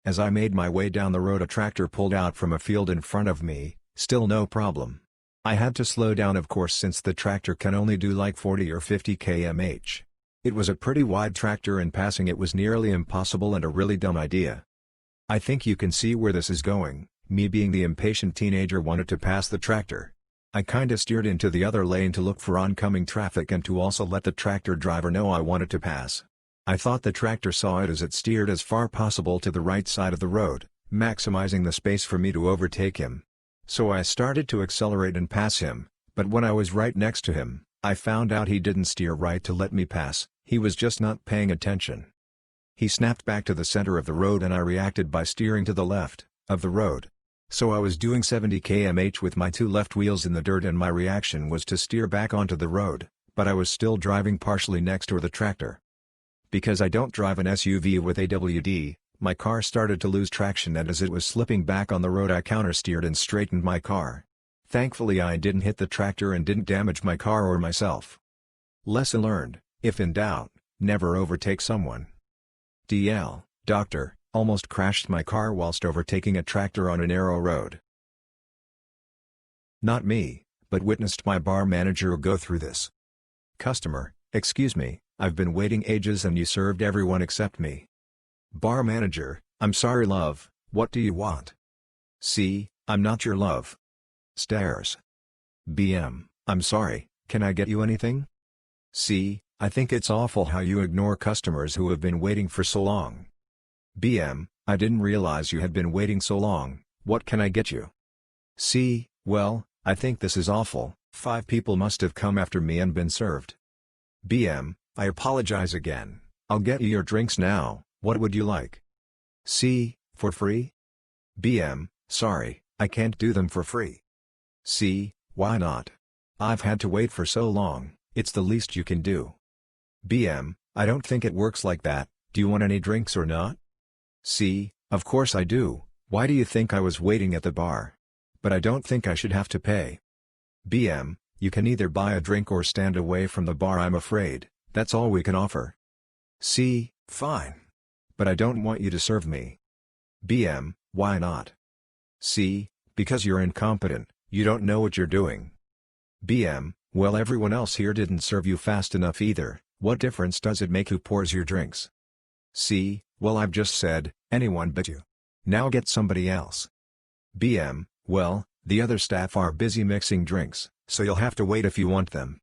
As I made my way down the road a tractor pulled out from a field in front of me, still no problem. I had to slow down of course since the tractor can only do like 40 or 50 km/h. It was a pretty wide tractor and passing it was nearly impossible and a really dumb idea. I think you can see where this is going. Me being the impatient teenager wanted to pass the tractor. I kinda steered into the other lane to look for oncoming traffic and to also let the tractor driver know I wanted to pass. I thought the tractor saw it as it steered as far possible to the right side of the road, maximizing the space for me to overtake him. So I started to accelerate and pass him, but when I was right next to him, I found out he didn't steer right to let me pass, he was just not paying attention. He snapped back to the center of the road and I reacted by steering to the left of the road. So I was doing 70 km/h with my two left wheels in the dirt and my reaction was to steer back onto the road, but I was still driving partially next to the tractor. Because I don't drive an SUV with AWD, my car started to lose traction and as it was slipping back on the road I countersteered and straightened my car. Thankfully I didn't hit the tractor and didn't damage my car or myself. Lesson learned, if in doubt, never overtake someone. DL, Doctor, almost crashed my car whilst overtaking a tractor on a narrow road. Not me, but witnessed my bar manager go through this. Customer, excuse me, I've been waiting ages and you served everyone except me. Bar manager, I'm sorry love, what do you want? C, I'm not your love. Stares. BM, I'm sorry, can I get you anything? C, I think it's awful how you ignore customers who have been waiting for so long. BM, I didn't realize you had been waiting so long, what can I get you? C, well, I think this is awful, 5 people must have come after me and been served. BM, I apologize again, I'll get you your drinks now, what would you like? C, for free? BM, sorry, I can't do them for free. C, why not? I've had to wait for so long, it's the least you can do. BM, I don't think it works like that, do you want any drinks or not? C, of course I do, why do you think I was waiting at the bar? But I don't think I should have to pay. BM, you can either buy a drink or stand away from the bar I'm afraid, that's all we can offer. C, fine. But I don't want you to serve me. BM, why not? C, because you're incompetent, you don't know what you're doing. BM, well everyone else here didn't serve you fast enough either, what difference does it make who pours your drinks? C, well I've just said, anyone but you. Now get somebody else. BM, well, the other staff are busy mixing drinks, so you'll have to wait if you want them.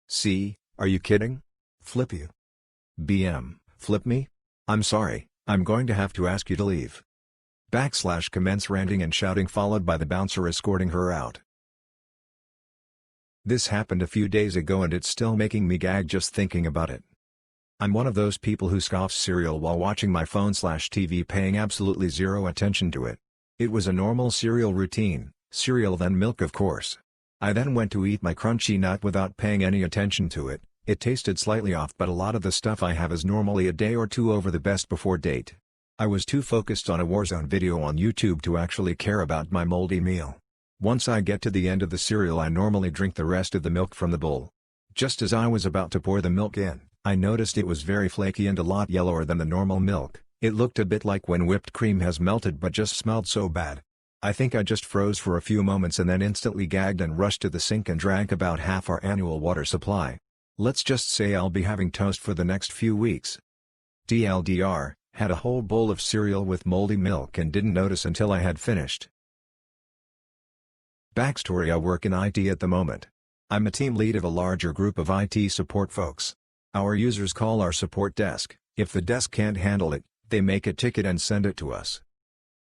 C, are you kidding? Flip you. BM, flip me? I'm sorry, I'm going to have to ask you to leave. Commence ranting and shouting followed by the bouncer escorting her out. This happened a few days ago and it's still making me gag just thinking about it. I'm one of those people who scoffs cereal while watching my phone/TV paying absolutely zero attention to it. It was a normal cereal routine, cereal then milk of course. I then went to eat my crunchy nut without paying any attention to it. It tasted slightly off but a lot of the stuff I have is normally a day or two over the best before date. I was too focused on a Warzone video on YouTube to actually care about my moldy meal. Once I get to the end of the cereal I normally drink the rest of the milk from the bowl. Just as I was about to pour the milk in, I noticed it was very flaky and a lot yellower than the normal milk. It looked a bit like when whipped cream has melted but just smelled so bad. I think I just froze for a few moments and then instantly gagged and rushed to the sink and drank about half our annual water supply. Let's just say I'll be having toast for the next few weeks. TLDR, had a whole bowl of cereal with moldy milk and didn't notice until I had finished. Backstory: I work in IT at the moment. I'm a team lead of a larger group of IT support folks. Our users call our support desk. If the desk can't handle it, they make a ticket and send it to us.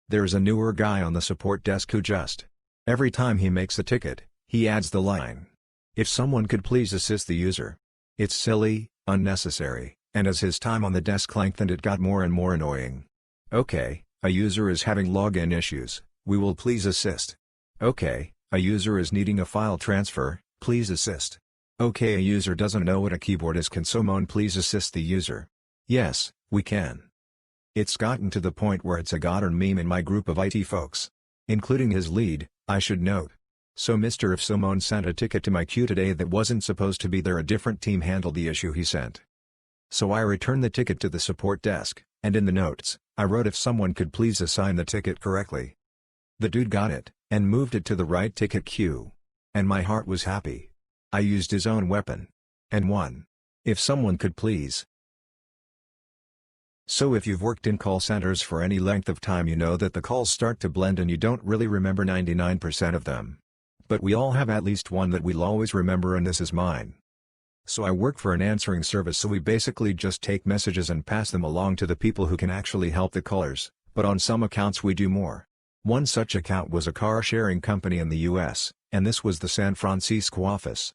There's a newer guy on the support desk who every time he makes a ticket, he adds the line, "If someone could please assist the user." It's silly, unnecessary, and as his time on the desk lengthened it got more and more annoying. Okay, a user is having login issues, we will please assist. Okay, a user is needing a file transfer, please assist. Okay, a user doesn't know what a keyboard is, can someone please assist the user? Yes, we can. It's gotten to the point where it's a modern meme in my group of IT folks. Including his lead, I should note. So Mr. If someone sent a ticket to my queue today that wasn't supposed to be there, a different team handled the issue he sent. So I returned the ticket to the support desk, and in the notes, I wrote if someone could please assign the ticket correctly. The dude got it, and moved it to the right ticket queue. And my heart was happy. I used his own weapon. And won. If someone could please. So if you've worked in call centers for any length of time, you know that the calls start to blend and you don't really remember 99% of them. But we all have at least one that we'll always remember, and this is mine. So I work for an answering service, so we basically just take messages and pass them along to the people who can actually help the callers, but on some accounts we do more. One such account was a car-sharing company in the US, and this was the San Francisco office.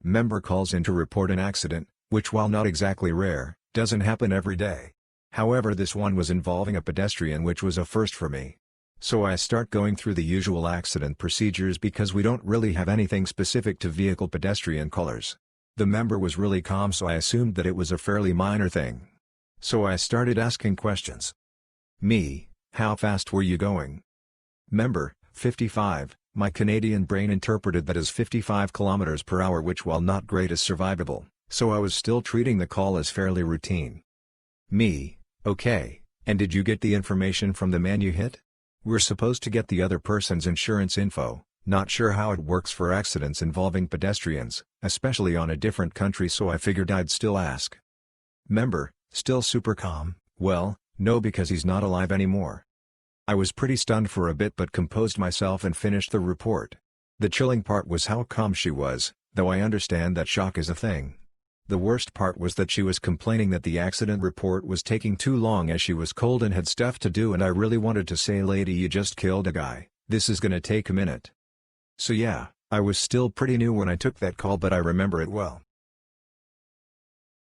Member calls in to report an accident, which, while not exactly rare, doesn't happen every day. However, this one was involving a pedestrian, which was a first for me. So I start going through the usual accident procedures because we don't really have anything specific to vehicle pedestrian callers. The member was really calm, so I assumed that it was a fairly minor thing. So I started asking questions. Me: how fast were you going? Member: 55. My Canadian brain interpreted that as 55 kilometers per hour, which, while not great, is survivable, so I was still treating the call as fairly routine. Me: okay, and did you get the information from the man you hit? We're supposed to get the other person's insurance info. Not sure how it works for accidents involving pedestrians, especially on a different country, so I figured I'd still ask. Member: still super calm: well, no, because he's not alive anymore. I was pretty stunned for a bit, but composed myself and finished the report. The chilling part was how calm she was, though I understand that shock is a thing. The worst part was that she was complaining that the accident report was taking too long as she was cold and had stuff to do, and I really wanted to say, "Lady, you just killed a guy, this is gonna take a minute." So yeah, I was still pretty new when I took that call, but I remember it well.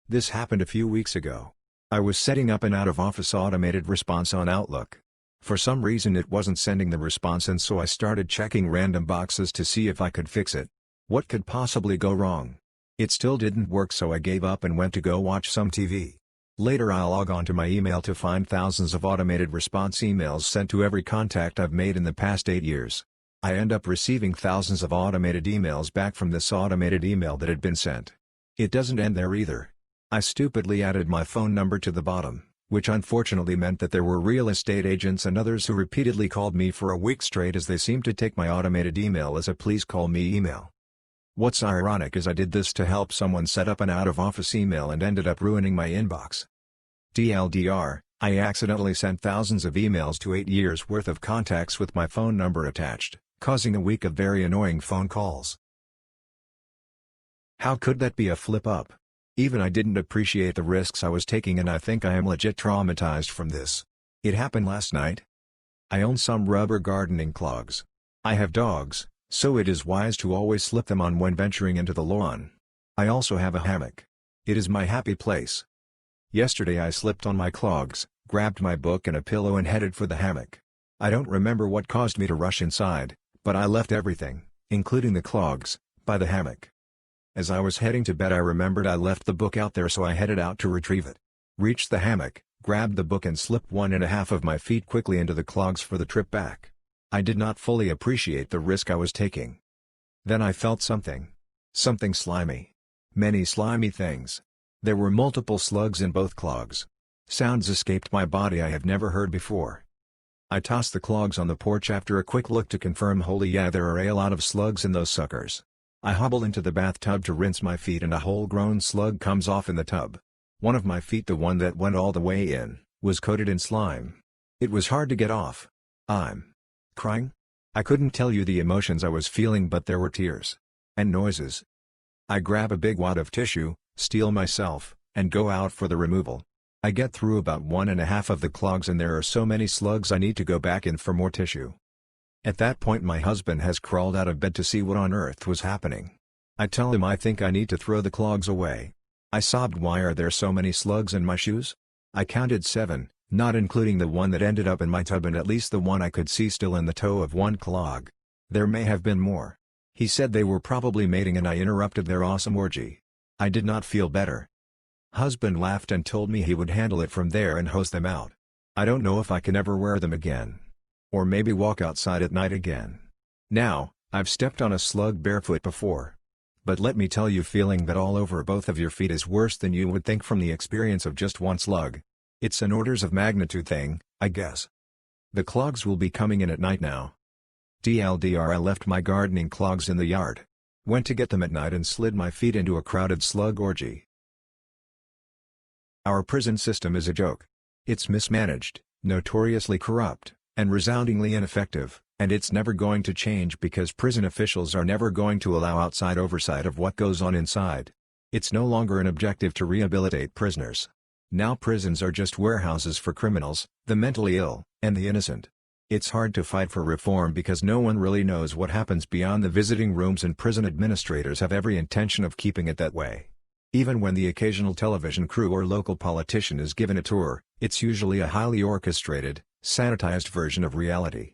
This happened a few weeks ago. I was setting up an out-of-office automated response on Outlook. For some reason it wasn't sending the response, and so I started checking random boxes to see if I could fix it. What could possibly go wrong? It still didn't work, so I gave up and went to go watch some TV. Later I'll log on to my email to find thousands of automated response emails sent to every contact I've made in the past 8 years. I end up receiving thousands of automated emails back from this automated email that had been sent. It doesn't end there either. I stupidly added my phone number to the bottom, which unfortunately meant that there were real estate agents and others who repeatedly called me for a week straight, as they seemed to take my automated email as a "please call me" email. What's ironic is I did this to help someone set up an out-of-office email and ended up ruining my inbox. TLDR, I accidentally sent thousands of emails to 8 years worth of contacts with my phone number attached, causing a week of very annoying phone calls. How could that be a flip-up? Even I didn't appreciate the risks I was taking, and I think I am legit traumatized from this. It happened last night. I own some rubber gardening clogs. I have dogs, so it is wise to always slip them on when venturing into the lawn. I also have a hammock. It is my happy place. Yesterday I slipped on my clogs, grabbed my book and a pillow and headed for the hammock. I don't remember what caused me to rush inside, but I left everything, including the clogs, by the hammock. As I was heading to bed, I remembered I left the book out there, so I headed out to retrieve it. Reached the hammock, grabbed the book and slipped 1.5 of my feet quickly into the clogs for the trip back. I did not fully appreciate the risk I was taking. Then I felt something. Something slimy. Many slimy things. There were multiple slugs in both clogs. Sounds escaped my body I have never heard before. I tossed the clogs on the porch after a quick look to confirm, holy yeah, there are a lot of slugs in those suckers. I hobble into the bathtub to rinse my feet and a whole-grown slug comes off in the tub. One of my feet, the one that went all the way in, was coated in slime. It was hard to get off. I'm crying. I couldn't tell you the emotions I was feeling, but there were tears. And noises. I grab a big wad of tissue, steel myself, and go out for the removal. I get through about 1.5 of the clogs and there are so many slugs I need to go back in for more tissue. At that point my husband has crawled out of bed to see what on earth was happening. I tell him I think I need to throw the clogs away. I sobbed, why are there so many slugs in my shoes? I counted 7, not including the one that ended up in my tub and at least the one I could see still in the toe of one clog. There may have been more. He said they were probably mating and I interrupted their awesome orgy. I did not feel better. Husband laughed and told me he would handle it from there and hose them out. I don't know if I can ever wear them again. Or maybe walk outside at night again. Now, I've stepped on a slug barefoot before. But let me tell you, feeling that all over both of your feet is worse than you would think from the experience of just one slug. It's an orders of magnitude thing, I guess. The clogs will be coming in at night now. TLDR, I left my gardening clogs in the yard. Went to get them at night and slid my feet into a crowded slug orgy. Our prison system is a joke. It's mismanaged, notoriously corrupt, and resoundingly ineffective, and it's never going to change because prison officials are never going to allow outside oversight of what goes on inside. It's no longer an objective to rehabilitate prisoners. Now prisons are just warehouses for criminals, the mentally ill, and the innocent. It's hard to fight for reform because no one really knows what happens beyond the visiting rooms, and prison administrators have every intention of keeping it that way. Even when the occasional television crew or local politician is given a tour, it's usually a highly orchestrated, sanitized version of reality.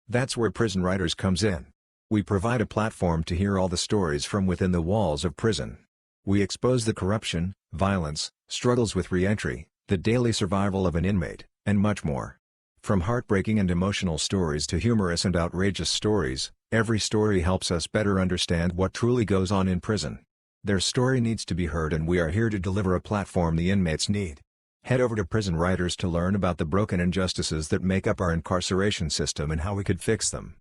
That's where Prison Writers comes in. We provide a platform to hear all the stories from within the walls of prison. We expose the corruption, violence, struggles with re-entry, the daily survival of an inmate, and much more. From heartbreaking and emotional stories to humorous and outrageous stories, every story helps us better understand what truly goes on in prison. Their story needs to be heard, and we are here to deliver a platform the inmates need. Head over to Prison Writers to learn about the broken injustices that make up our incarceration system and how we could fix them.